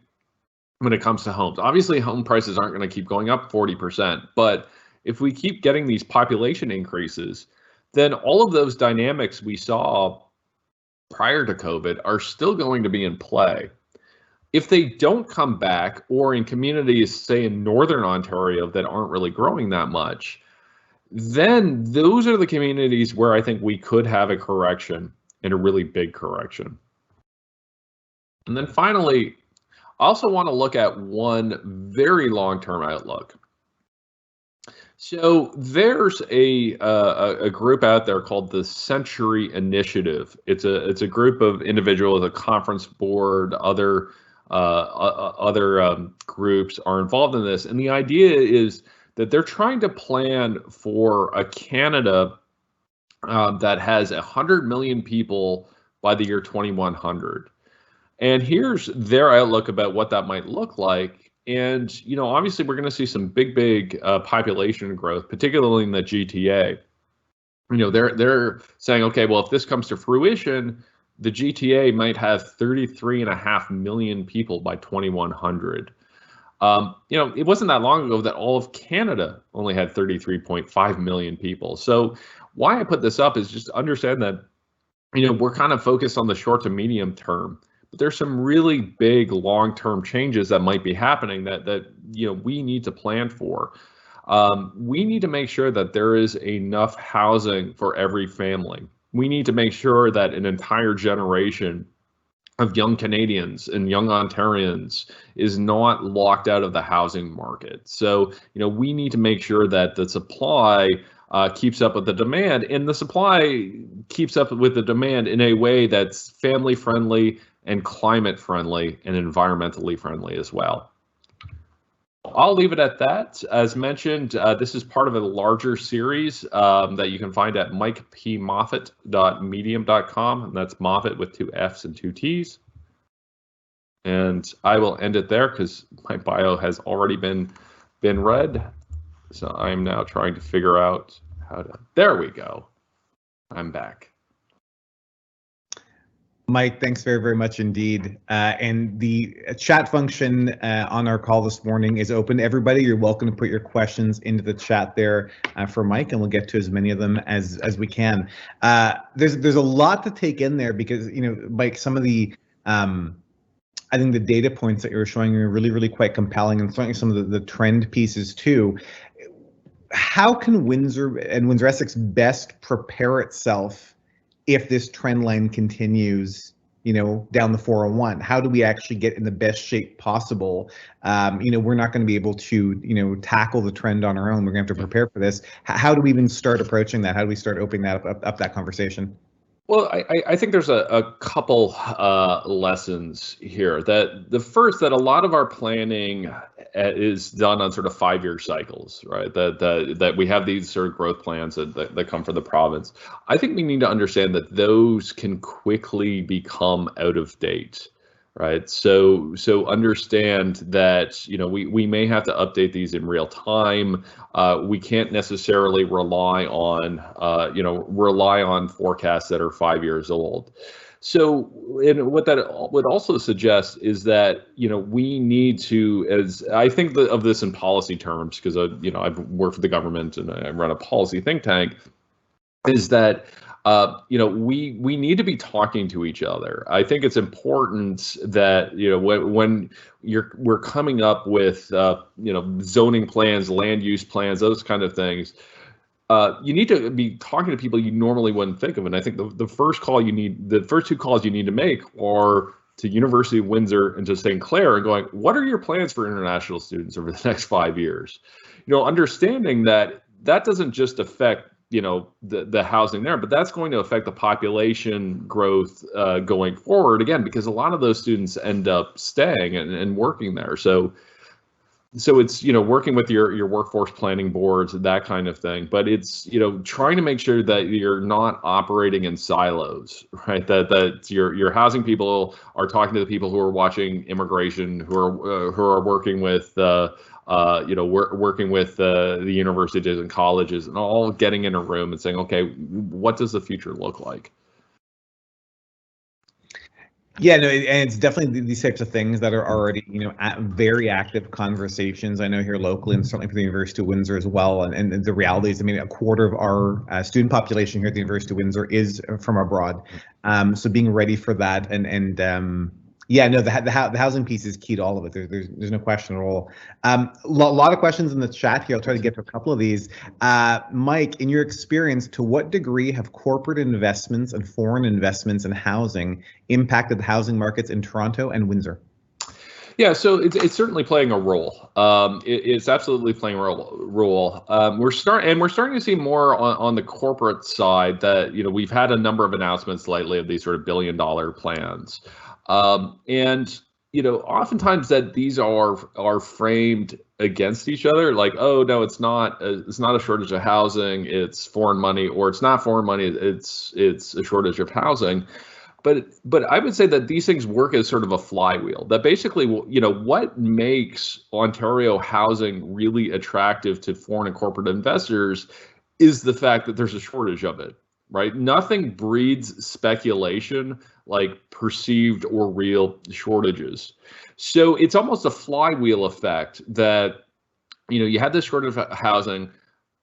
when it comes to homes. Obviously, home prices aren't going to keep going up 40%, but if we keep getting these population increases, then all of those dynamics we saw prior to COVID are still going to be in play. If they don't come back, or in communities, say in Northern Ontario, that aren't really growing that much, then those are the communities where I think we could have a correction, and a really big correction. And then finally, I also want to look at one very long-term outlook. So there's a group out there called the Century Initiative. It's a group of individuals, a conference board, other groups are involved in this, and the idea is that they're trying to plan for a Canada that has 100 million people by the year 2100. And here's their outlook about what that might look like. And obviously we're going to see some big population growth, particularly in the GTA. They're saying, okay, well, if this comes to fruition, the GTA might have 33.5 million people by 2100. It wasn't that long ago that all of Canada only had 33.5 million people. So why I put this up is just to understand that, we're kind of focused on the short to medium term, but there's some really big long-term changes that might be happening that we need to plan for. We need to make sure that there is enough housing for every family. We need to make sure that an entire generation of young Canadians and young Ontarians is not locked out of the housing market. So, we need to make sure that the supply keeps up with the demand, and the supply keeps up with the demand in a way that's family friendly and climate friendly and environmentally friendly as well. I'll leave it at that. As mentioned, this is part of a larger series that you can find at mikepmoffatt.medium.com, and that's Moffatt with 2 F's and 2 T's. And I will end it there because my bio has already been read. So I'm now trying to figure out how to, there we go. I'm back. Mike, thanks very, very much indeed. And the chat function on our call this morning is open to everybody. You're welcome to put your questions into the chat there for Mike, and we'll get to as many of them as we can. There's a lot to take in there because, you know, Mike, some of the I think the data points that you were showing are really, really quite compelling, and certainly some of the trend pieces too. How can Windsor and Windsor Essex best prepare itself if this trend line continues, you know, down the 401? How do we actually get in the best shape possible? You know, we're not going to be able to, you know, tackle the trend on our own. We're going to have to prepare for this. How do we even start approaching that? How do we start opening that up that conversation? Well, I think there's a couple lessons here. That the first, that a lot of our planning is done on sort of 5-year cycles, right? That we have these sort of growth plans that come from the province. I think we need to understand that those can quickly become out of date, right? So understand that, you know, we may have to update these in real time. We can't necessarily rely on forecasts that are 5 years old. So, and what that would also suggest is that, you know, we need to, as I think of this in policy terms, because you know, I've worked for the government and I run a policy think tank, is that you know, we need to be talking to each other. I think it's important that, you know, when we're coming up with you know, zoning plans, land use plans, those kind of things, you need to be talking to people you normally wouldn't think of. And I think the first two calls you need to make are to University of Windsor and to St. Clair and going, what are your plans for international students over the next 5 years? You know, understanding that doesn't just affect, you know, the housing there, but that's going to affect the population growth going forward, again, because a lot of those students end up staying and working there. So it's, you know, working with your workforce planning boards, that kind of thing. But it's, you know, trying to make sure that you're not operating in silos, right? That your housing people are talking to the people who are watching immigration, who are working with you know, working with the universities and colleges, and all getting in a room and saying, okay, what does the future look like? Yeah, no, and it's definitely these types of things that are already, you know, very active conversations. I know here locally, and certainly for the University of Windsor as well. And the reality is, I mean, a quarter of our student population here at the University of Windsor is from abroad. So being ready for that, and yeah, no, the housing piece is key to all of it. There's no question at all. Lot of questions in the chat here. I'll try to get to a couple of these. Mike, in your experience, to what degree have corporate investments and foreign investments in housing impacted the housing markets in Toronto and Windsor? Yeah, so it's certainly playing a role. It's absolutely playing a role. We're starting to see more on the corporate side that, you know, we've had a number of announcements lately of these sort of $billion plans. And, you know, oftentimes that these are framed against each other, like, oh no, it's not a shortage of housing, it's foreign money, or it's not foreign money, it's a shortage of housing. But I would say that these things work as sort of a flywheel, that basically, you know, what makes Ontario housing really attractive to foreign and corporate investors is the fact that there's a shortage of it, right? Nothing breeds speculation like perceived or real shortages. So it's almost a flywheel effect that, you know, you have this shortage of housing,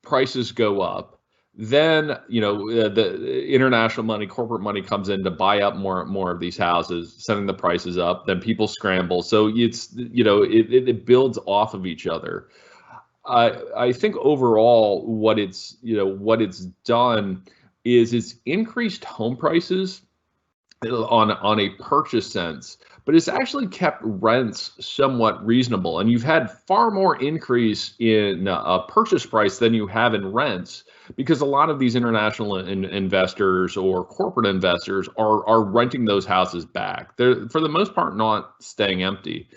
prices go up. Then, you know, the international money, corporate money comes in to buy up more of these houses, sending the prices up. Then people scramble. So it's, you know, it builds off of each other. I think overall what it's done is it's increased home prices on a purchase sense, but it's actually kept rents somewhat reasonable. And you've had far more increase in purchase price than you have in rents, because a lot of these international investors or corporate investors are renting those houses back. They're, for the most part, not staying empty.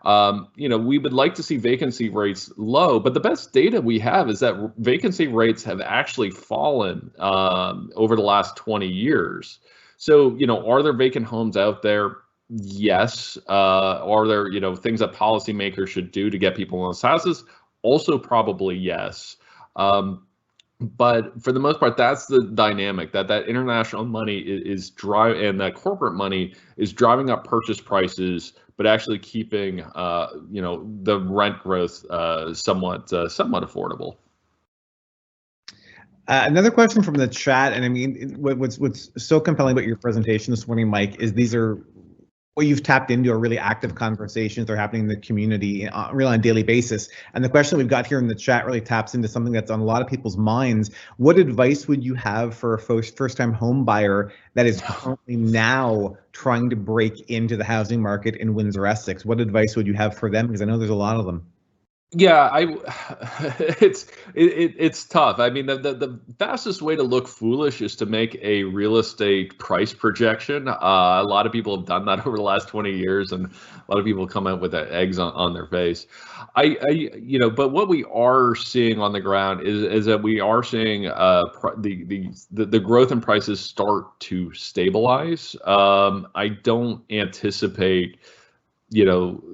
You know, we would like to see vacancy rates low, but the best data we have is that vacancy rates have actually fallen over the last 20 years. So, you know, are there vacant homes out there? Yes. Are there, you know, things that policymakers should do to get people in those houses? Also probably yes. But for the most part, that's the dynamic, that international money is driving, and that corporate money is driving up purchase prices, but actually keeping the rent growth somewhat affordable. Another question from the chat, and I mean, what's so compelling about your presentation this morning, Mike, is these are what you've tapped into are really active conversations that are happening in the community really on a daily basis. And the question we've got here in the chat really taps into something that's on a lot of people's minds. What advice would you have for a first-time home buyer that is currently now trying to break into the housing market in Windsor, Essex? What advice would you have for them? Because I know there's a lot of them. Yeah, it's tough. I mean, the fastest way to look foolish is to make a real estate price projection. A lot of people have done that over the last 20 years, and a lot of people come out with eggs on their face. But what we are seeing on the ground is that we are seeing the growth in prices start to stabilize. I don't anticipate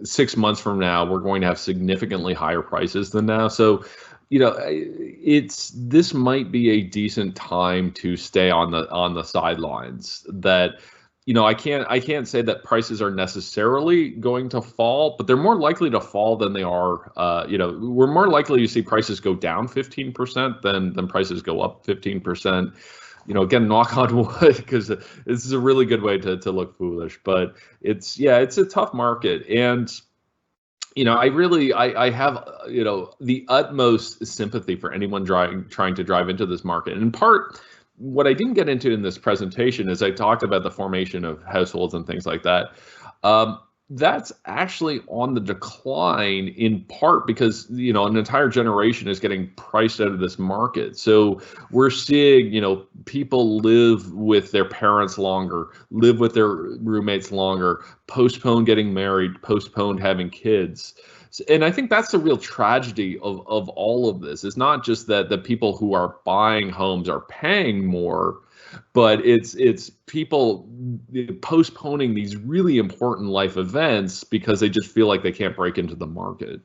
6 months from now, we're going to have significantly higher prices than now. So, this might be a decent time to stay on the sidelines. That, I can't say that prices are necessarily going to fall, but they're more likely to fall than they are. We're more likely to see prices go down 15% than prices go up 15%. Again, knock on wood, because this is a really good way to look foolish, but it's a tough market. And, I have, the utmost sympathy for anyone trying to drive into this market. And in part, what I didn't get into in this presentation is I talked about the formation of households and things like that. That's actually on the decline, in part because an entire generation is getting priced out of this market. So we're seeing people live with their parents longer, live with their roommates longer, postpone getting married, postpone having kids. And I think that's the real tragedy of all of this. It's not just that the people who are buying homes are paying more, but it's people postponing these really important life events because they just feel like they can't break into the market.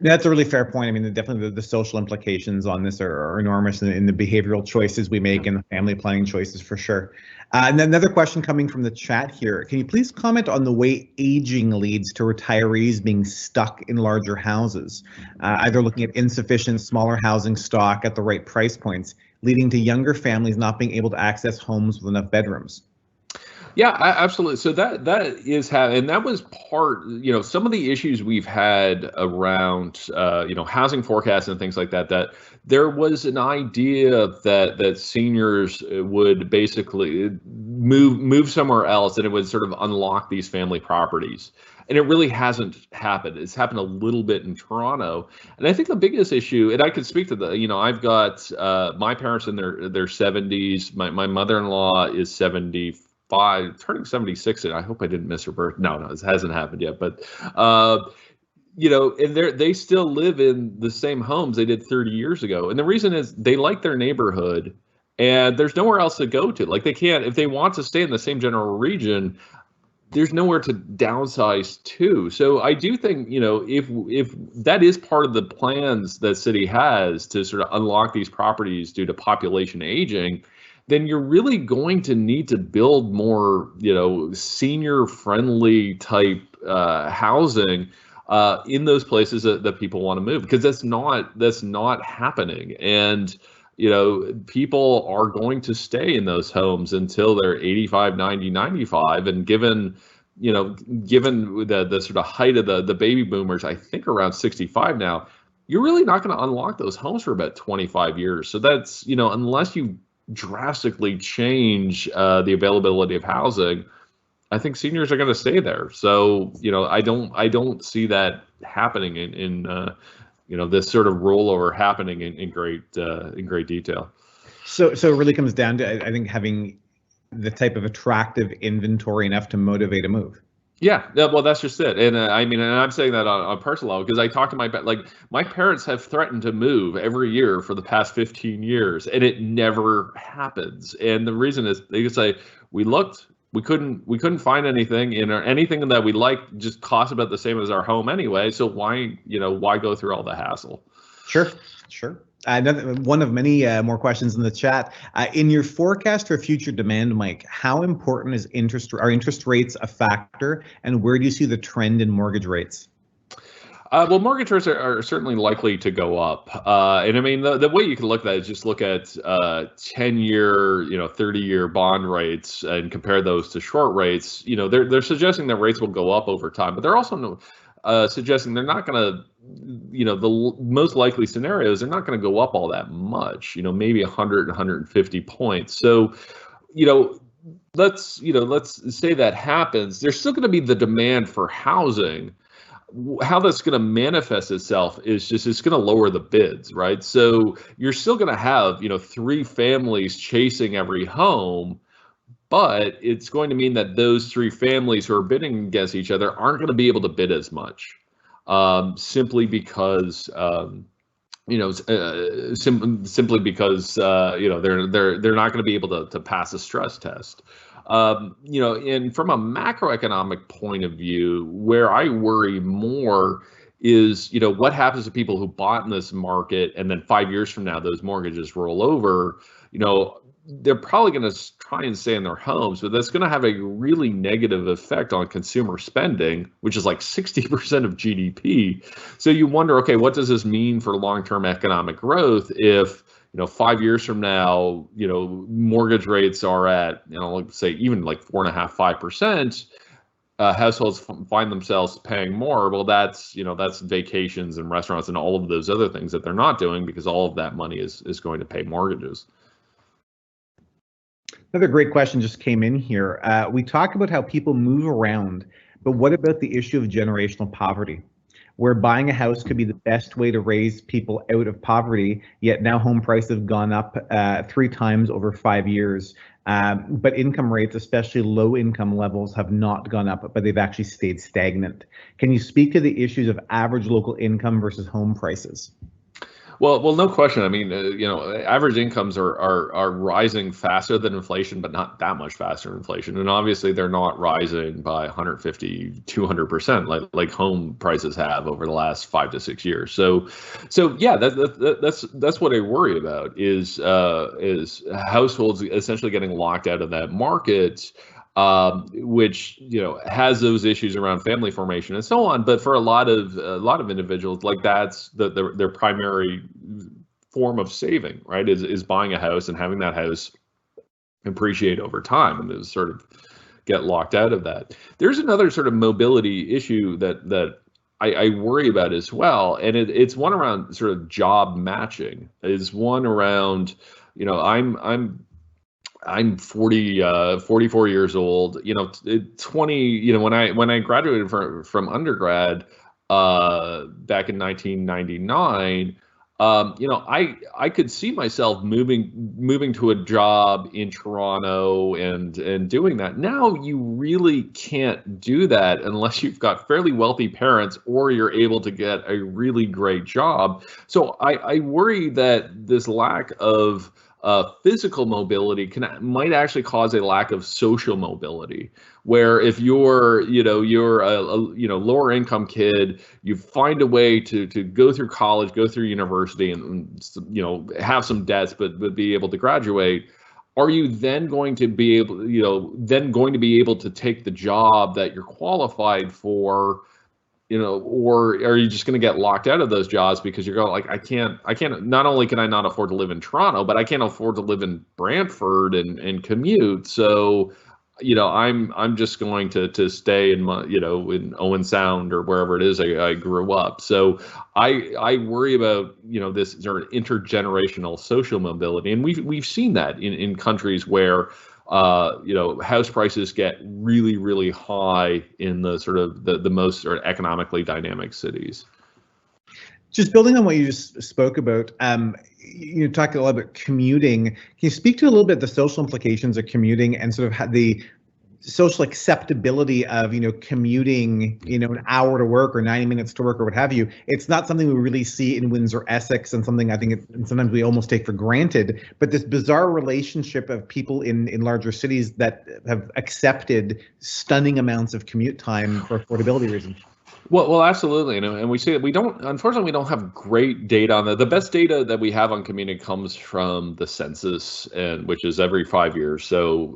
That's a really fair point. I mean, definitely the social implications on this are enormous in the behavioral choices we make and the family planning choices, for sure. And then another question coming from the chat here. Can you please comment on the way aging leads to retirees being stuck in larger houses, either looking at insufficient smaller housing stock at the right price points, leading to younger families not being able to access homes with enough bedrooms? Yeah, absolutely. So that is how, and that was part, some of the issues we've had around, housing forecasts and things like that, that there was an idea that seniors would basically move somewhere else and it would sort of unlock these family properties. And it really hasn't happened. It's happened a little bit in Toronto. And I think the biggest issue, and I could speak to I've got my parents in their 70s. My mother-in-law is 75, turning 76, and I hope I didn't miss her birth. No, it hasn't happened yet. But and they still live in the same homes they did 30 years ago. And the reason is they like their neighborhood, and there's nowhere else to go to. Like, they can't, if they want to stay in the same general region, there's nowhere to downsize to. So I do think, if that is part of the plans that city has to sort of unlock these properties due to population aging, then you're really going to need to build more, senior friendly type housing in those places that people want to move, because that's not happening. And people are going to stay in those homes until they're 85, 90, 95. And given the sort of height of the baby boomers, I think around 65 now, you're really not going to unlock those homes for about 25 years. So that's, unless you drastically change the availability of housing, I think seniors are going to stay there. So, I don't see that happening in this sort of rollover happening in great detail. So it really comes down to, I think, having the type of attractive inventory enough to motivate a move. Yeah, well, that's just it. And I mean, and I'm saying that on a personal level, because I talk to my parents have threatened to move every year for the past 15 years, and it never happens. And the reason is they say, we looked, we couldn't find anything anything that we like just costs about the same as our home anyway. So why go through all the hassle? Sure. One of many more questions in the chat. In your forecast for future demand, Mike, how important are interest rates a factor, and where do you see the trend in mortgage rates? Well, mortgage rates are certainly likely to go up. And I mean, the way you can look at that is just look at 10-year, 30-year bond rates and compare those to short rates. They're suggesting that rates will go up over time, but they're also suggesting they're not going to, the most likely scenarios, they're not going to go up all that much, maybe 100, 150 points. So, let's say that happens. There's still going to be the demand for housing. How that's going to manifest itself is just it's going to lower the bids, right? So you're still going to have, 3 families chasing every home, but it's going to mean that those 3 families who are bidding against each other aren't going to be able to bid as much, simply because simply because they're not going to be able to pass a stress test. And from a macroeconomic point of view, where I worry more is, what happens to people who bought in this market and then 5 years from now those mortgages roll over. They're probably going to try and stay in their homes, but that's going to have a really negative effect on consumer spending, which is like 60% of GDP. So you wonder, okay, what does this mean for long-term economic growth if 5 years from now, mortgage rates are at, let's say even like 4.5%, 5%, households find themselves paying more. Well, that's vacations and restaurants and all of those other things that they're not doing because all of that money is going to pay mortgages. Another great question just came in here. We talk about how people move around, but what about the issue of generational poverty, where buying a house could be the best way to raise people out of poverty, yet now home prices have gone up 3 times over 5 years, but income rates, especially low income levels, have not gone up, but they've actually stayed stagnant. Can you speak to the issues of average local income versus home prices? Well, no question. I mean, average incomes are rising faster than inflation, but not that much faster than inflation. And obviously, they're not rising by 150, 200% like home prices have over the last 5 to 6 years. So yeah, that's what I worry about is households essentially getting locked out of that market. Which has those issues around family formation and so on. But for a lot of individuals, like that's their primary form of saving, right? Is buying a house and having that house appreciate over time, and to sort of get locked out of that. There's another sort of mobility issue that I worry about as well, and it's one around sort of job matching. Is one around I'm 44 years old, 20, when I graduated from undergrad, back in 1999, I could see myself moving to a job in Toronto and doing that. Now you really can't do that unless you've got fairly wealthy parents or you're able to get a really great job. So I worry that this lack of physical mobility might actually cause a lack of social mobility, where if you're a lower income kid, you find a way to go through college, go through university, and have some debts, but be able to graduate. Are you then going to be able to take the job that you're qualified for? Or are you just going to get locked out of those jobs because you're going like, I can't, not only can I not afford to live in Toronto, but I can't afford to live in Brantford and commute. So, I'm just going to stay in in Owen Sound or wherever it is I grew up. So I worry about, this sort of intergenerational social mobility. And we've seen that in countries where house prices get really, really high in the sort of the most sort of economically dynamic cities. Just building on what you just spoke about, you talked a lot about commuting. Can you speak to a little bit the social implications of commuting and sort of how social acceptability of, commuting, an hour to work or 90 minutes to work or what have you. It's not something we really see in Windsor, Essex, and something I think sometimes we almost take for granted. But this bizarre relationship of people in larger cities that have accepted stunning amounts of commute time for affordability reasons. Well, absolutely, and we see that unfortunately, we don't have great data on that. The best data that we have on commuting comes from the census, and which is every 5 years. So,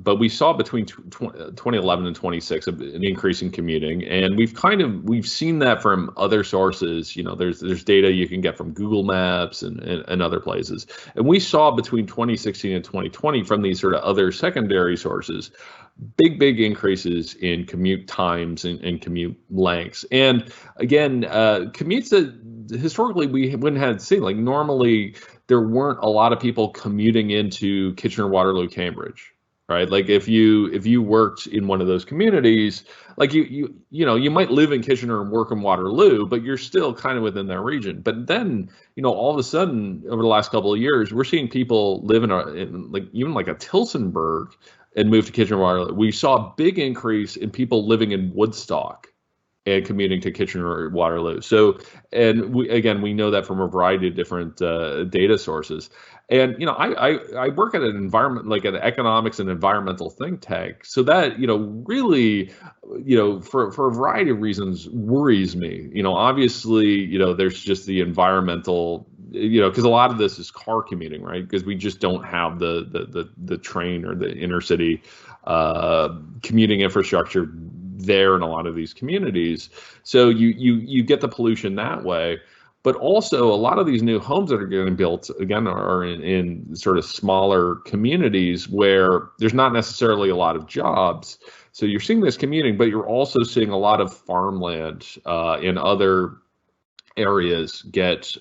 but we saw between 2011 and 26 an increase in commuting, and we've seen that from other sources. There's data you can get from Google Maps and other places, and we saw between 2016 and 2020 from these sort of other secondary sources big increases in commute times and commute lengths. And again, commutes that historically we wouldn't have seen. Like normally there weren't a lot of people commuting into Kitchener, Waterloo, Cambridge, right? Like if you worked in one of those communities, like you might live in Kitchener and work in Waterloo, but you're still kind of within that region. But then, all of a sudden over the last couple of years, we're seeing people live in even like a Tillsonburg and move to Kitchener, Waterloo. We saw a big increase in people living in Woodstock and commuting to Kitchener, Waterloo. So, and we know that from a variety of different data sources. And I work at an environment, like an economics and environmental think tank. So that really, for a variety of reasons, worries me. Obviously, there's just the environmental. Because a lot of this is car commuting, right? Because we just don't have the train or the intercity commuting infrastructure there in a lot of these communities. So you get the pollution that way. But also a lot of these new homes that are getting built, again, are in sort of smaller communities where there's not necessarily a lot of jobs. So you're seeing this commuting, but you're also seeing a lot of farmland in other areas get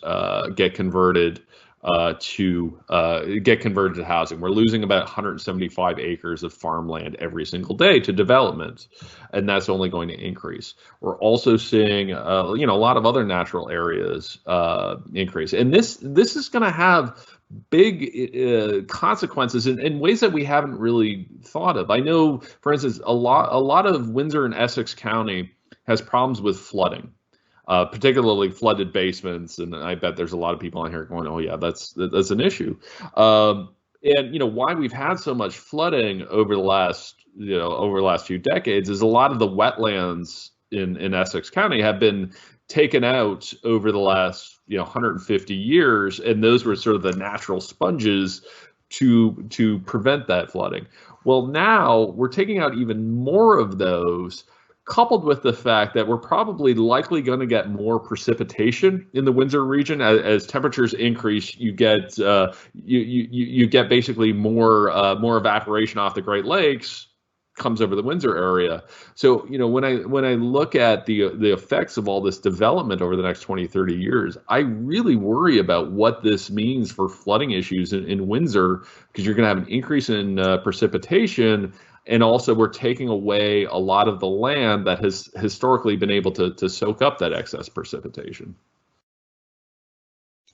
converted to housing. We're losing about 175 acres of farmland every single day to development, and that's only going to increase. We're also seeing a lot of other natural areas increase, and this is going to have big consequences in ways that we haven't really thought of. I know, for instance, a lot of Windsor and Essex County has problems with flooding. Particularly flooded basements, and I bet there's a lot of people on here going, "Oh yeah, that's an issue." And why we've had so much flooding over the last few decades is a lot of the wetlands in Essex County have been taken out over the last 150 years, and those were sort of the natural sponges to prevent that flooding. Well, now we're taking out even more of those, coupled with the fact that we're probably likely going to get more precipitation in the Windsor region as temperatures increase. You get you get basically more evaporation off the Great Lakes comes over the Windsor area. So when I look at the effects of all this development over the next 20, 30 years, I really worry about what this means for flooding issues in Windsor, because you're going to have an increase in precipitation. And also, we're taking away a lot of the land that has historically been able to soak up that excess precipitation.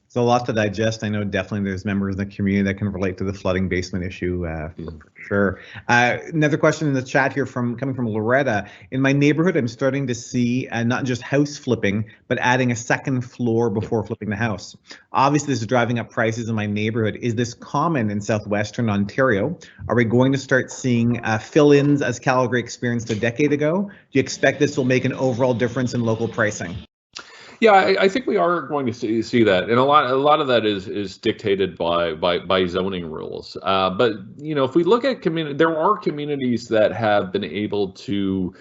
It's a lot to digest. I know definitely there's members in the community that can relate to the flooding basement issue for sure. Another question in the chat here coming from Loretta. In my neighborhood, I'm starting to see not just house flipping, but adding a second floor before flipping the house. Obviously, this is driving up prices in my neighborhood. Is this common in southwestern Ontario? Are we going to start seeing fill-ins as Calgary experienced a decade ago? Do you expect this will make an overall difference in local pricing? Yeah, I think we are going to see that, and a lot of that is dictated by zoning rules. But if we look at there are communities that have been able to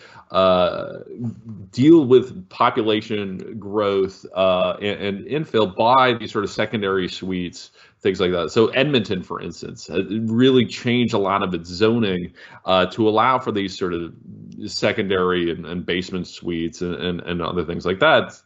deal with population growth and infill by these sort of secondary suites, things like that. So Edmonton, for instance, really changed a lot of its zoning to allow for these sort of secondary and basement suites and other things like that,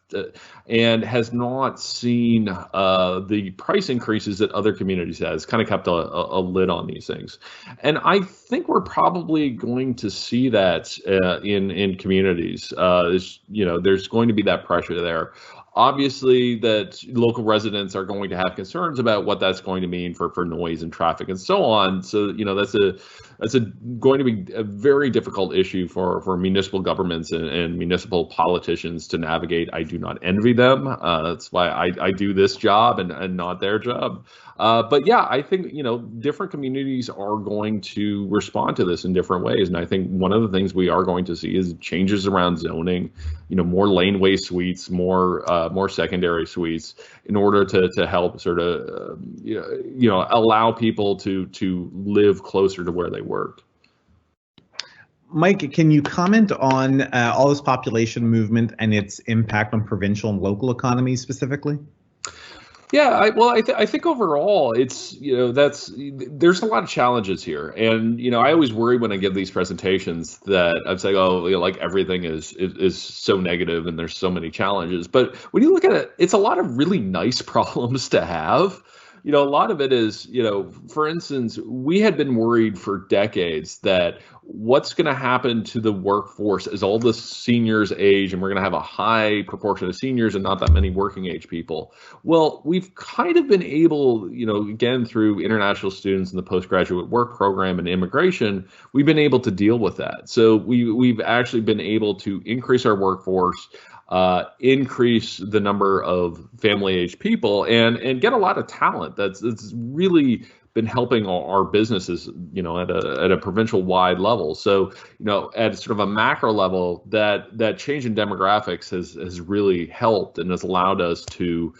and has not seen the price increases that other communities have. It's kind of kept a lid on these things. And I think we're probably going to see that in communities. There's going to be that pressure there. Obviously, that local residents are going to have concerns about what that's going to mean for noise and traffic and so on. So, that's going to be a very difficult issue for municipal governments and municipal politicians to navigate. I do not envy them. That's why I do this job and not their job. But yeah, I think, different communities are going to respond to this in different ways. And I think one of the things we are going to see is changes around zoning, more laneway suites, more secondary suites, in order to help sort of, allow people to live closer to where they work. Mike, can you comment on all this population movement and its impact on provincial and local economies specifically? Yeah, I think overall it's, there's a lot of challenges here. And, I always worry when I give these presentations that I'm saying, like everything is so negative and there's so many challenges. But when you look at it, it's a lot of really nice problems to have. A lot of it is, for instance, we had been worried for decades that what's going to happen to the workforce as all the seniors age, and we're going to have a high proportion of seniors and not that many working age people. Well, we've kind of been able, again, through international students in the postgraduate work program and immigration, we've been able to deal with that. So we've actually been able to increase our workforce, increase the number of family-age people, and get a lot of talent that's really been helping our businesses, at a provincial-wide level. So, at sort of a macro level, that change in demographics has really helped and has allowed us to,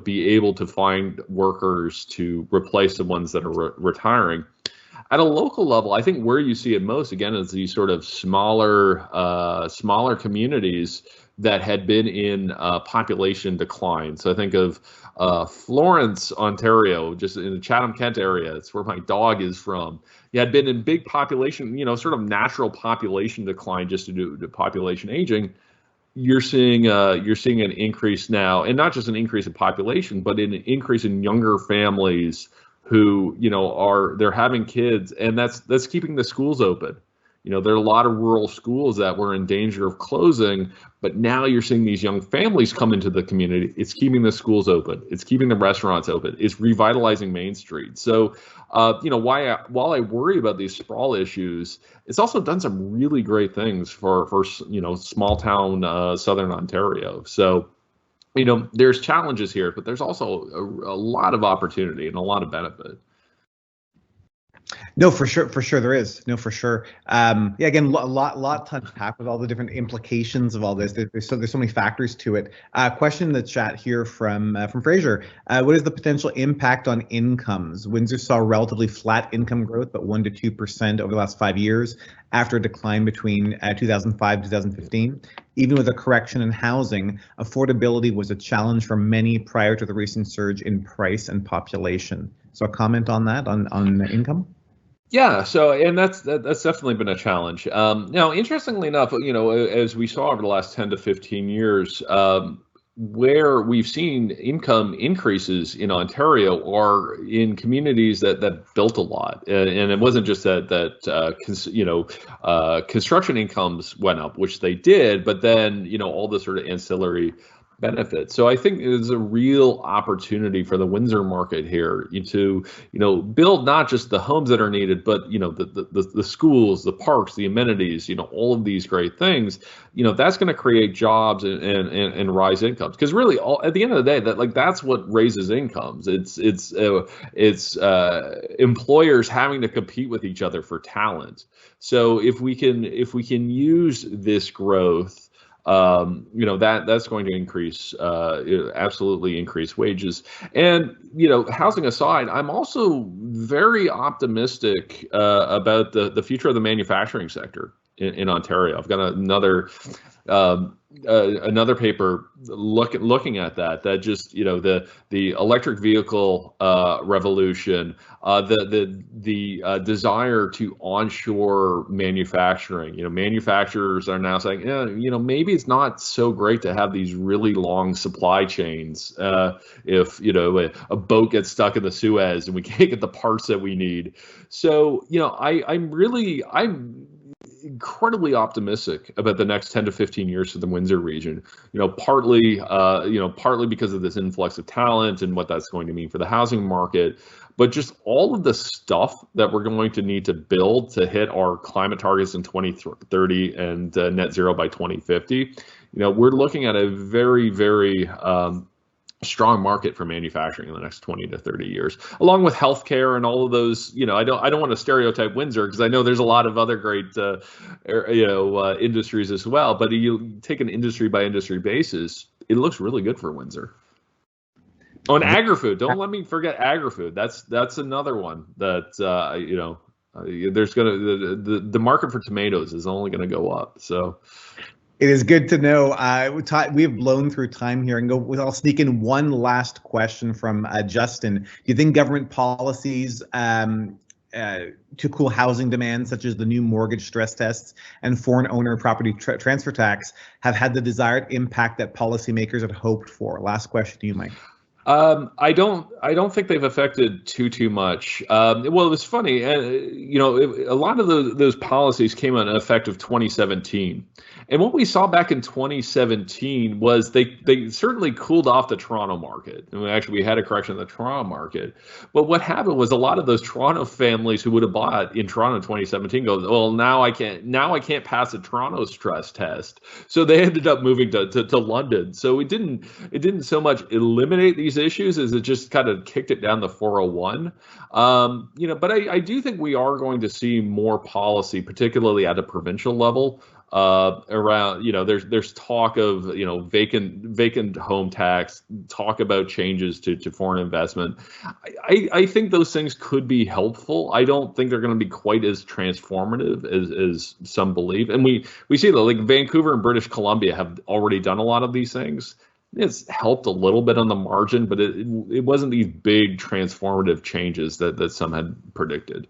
be able to find workers to replace the ones that are retiring. At a local level, I think where you see it most, again, is these sort of smaller communities that had been in population decline. So I think of Florence, Ontario, just in the Chatham-Kent area. It's where my dog is from. You had been in big population, sort of natural population decline just due to population aging. You're seeing an increase now, and not just an increase in population, but an increase in younger families who, they're having kids, and that's keeping the schools open. There are a lot of rural schools that were in danger of closing, but now you're seeing these young families come into the community. It's keeping the schools open. It's keeping the restaurants open. It's revitalizing Main Street. So, while I worry about these sprawl issues, it's also done some really great things for small town Southern Ontario. So, there's challenges here, but there's also a lot of opportunity and a lot of benefit. No, for sure there is. No, for sure. Again, a lot to unpack with all the different implications of all this. There's so many factors to it. Question in the chat here from Fraser. What is the potential impact on incomes? Windsor saw relatively flat income growth, but 1 to 2% over the last 5 years, after a decline between 2005 and 2015. Even with a correction in housing, affordability was a challenge for many prior to the recent surge in price and population. So a comment on that, on income? Yeah, so and that's definitely been a challenge. Now, interestingly enough, as we saw over the last 10 to 15 years, where we've seen income increases in Ontario are in communities that built a lot, and it wasn't just that construction incomes went up, which they did, but then all the sort of ancillary benefits. So I think there's a real opportunity for the Windsor market here to build not just the homes that are needed, but the schools, the parks, the amenities, all of these great things. That's going to create jobs and rise incomes, because really at the end of the day, that's what raises incomes. It's employers having to compete with each other for talent. So if we can use this growth, that's going to increase, absolutely increase wages. And, housing aside, I'm also very optimistic about the future of the manufacturing sector in Ontario. I've got another paper looking at that just the electric vehicle revolution, the desire to onshore manufacturing. Manufacturers are now saying, maybe it's not so great to have these really long supply chains if a boat gets stuck in the Suez and we can't get the parts that we need. So I'm incredibly optimistic about the next 10 to 15 years for the Windsor region. Partly because of this influx of talent and what that's going to mean for the housing market, but just all of the stuff that we're going to need to build to hit our climate targets in 2030 and net zero by 2050. We're looking at a very, very strong market for manufacturing in the next 20 to 30 years, along with healthcare and all of those. I don't want to stereotype Windsor, because I know there's a lot of other great industries as well. But you take an industry by industry basis, it looks really good for Windsor. Oh, and agri-food. Don't let me forget agri-food. That's another one that there's the market for tomatoes is only going to go up. So it is good to know. We have blown through time here, and I'll sneak in one last question from Justin. Do you think government policies to cool housing demand, such as the new mortgage stress tests and foreign owner property transfer tax, have had the desired impact that policymakers had hoped for? Last question to you, Mike. I don't think they've affected too much. Well, it was funny. A lot of those policies came into effect of 2017, and what we saw back in 2017 was they certainly cooled off the Toronto market. And we had a correction in the Toronto market, but what happened was a lot of those Toronto families who would have bought in Toronto in 2017 goes, well, now I can't pass a Toronto stress test, so they ended up moving to London. So it didn't so much eliminate these issues as it just kind of kicked it down the 401. But I do think we are going to see more policy, particularly at a provincial level, around, there's talk of, vacant home tax, talk about changes to foreign investment. I think those things could be helpful. I don't think they're going to be quite as transformative as some believe. And we see that, like, Vancouver and British Columbia have already done a lot of these things. It's helped a little bit on the margin, but it wasn't these big transformative changes that some had predicted.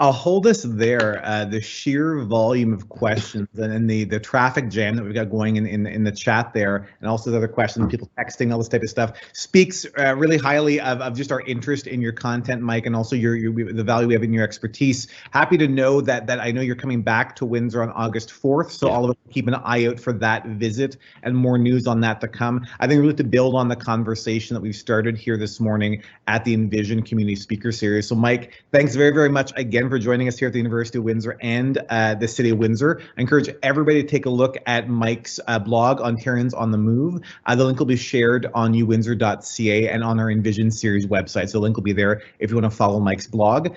I'll hold us there. The sheer volume of questions and the traffic jam that we've got going in the chat there, and also the other questions, people texting, all this type of stuff, speaks really highly of just our interest in your content, Mike, and also the value we have in your expertise. Happy to know that I know you're coming back to Windsor on August 4th, so all of us keep an eye out for that visit and more news on that to come. I think we're going to build on the conversation that we've started here this morning at the Envision Community Speaker Series. So, Mike, thanks very, very much again for joining us here at the University of Windsor and the City of Windsor. I encourage everybody to take a look at Mike's blog, Ontarians on the Move. The link will be shared on uwindsor.ca and on our Envision series website. So the link will be there if you want to follow Mike's blog.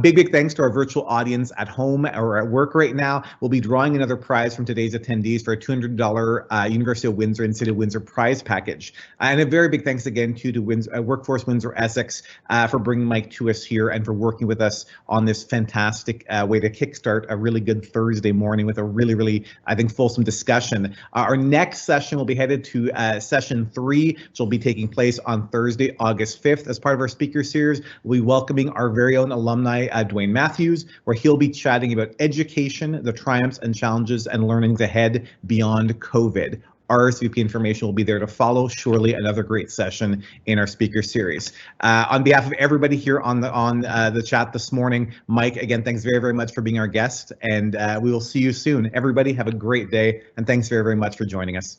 Big thanks to our virtual audience at home or at work right now. We'll be drawing another prize from today's attendees for a $200 University of Windsor and City of Windsor prize package. And a very big thanks again to Workforce Windsor Essex for bringing Mike to us here and for working with us on this fantastic way to kickstart a really good Thursday morning with a really, I think, fulsome discussion. Our next session will be headed to session 3, which will be taking place on Thursday, August 5th. As part of our speaker series, we'll be welcoming our very own alumni, Dwayne Matthews, where he'll be chatting about education, the triumphs and challenges and learnings ahead beyond COVID. RSVP information will be there to follow. Surely another great session in our speaker series. On behalf of everybody here on the chat this morning, Mike, again, thanks very, very much for being our guest, and we will see you soon. Everybody have a great day, and thanks very, very much for joining us.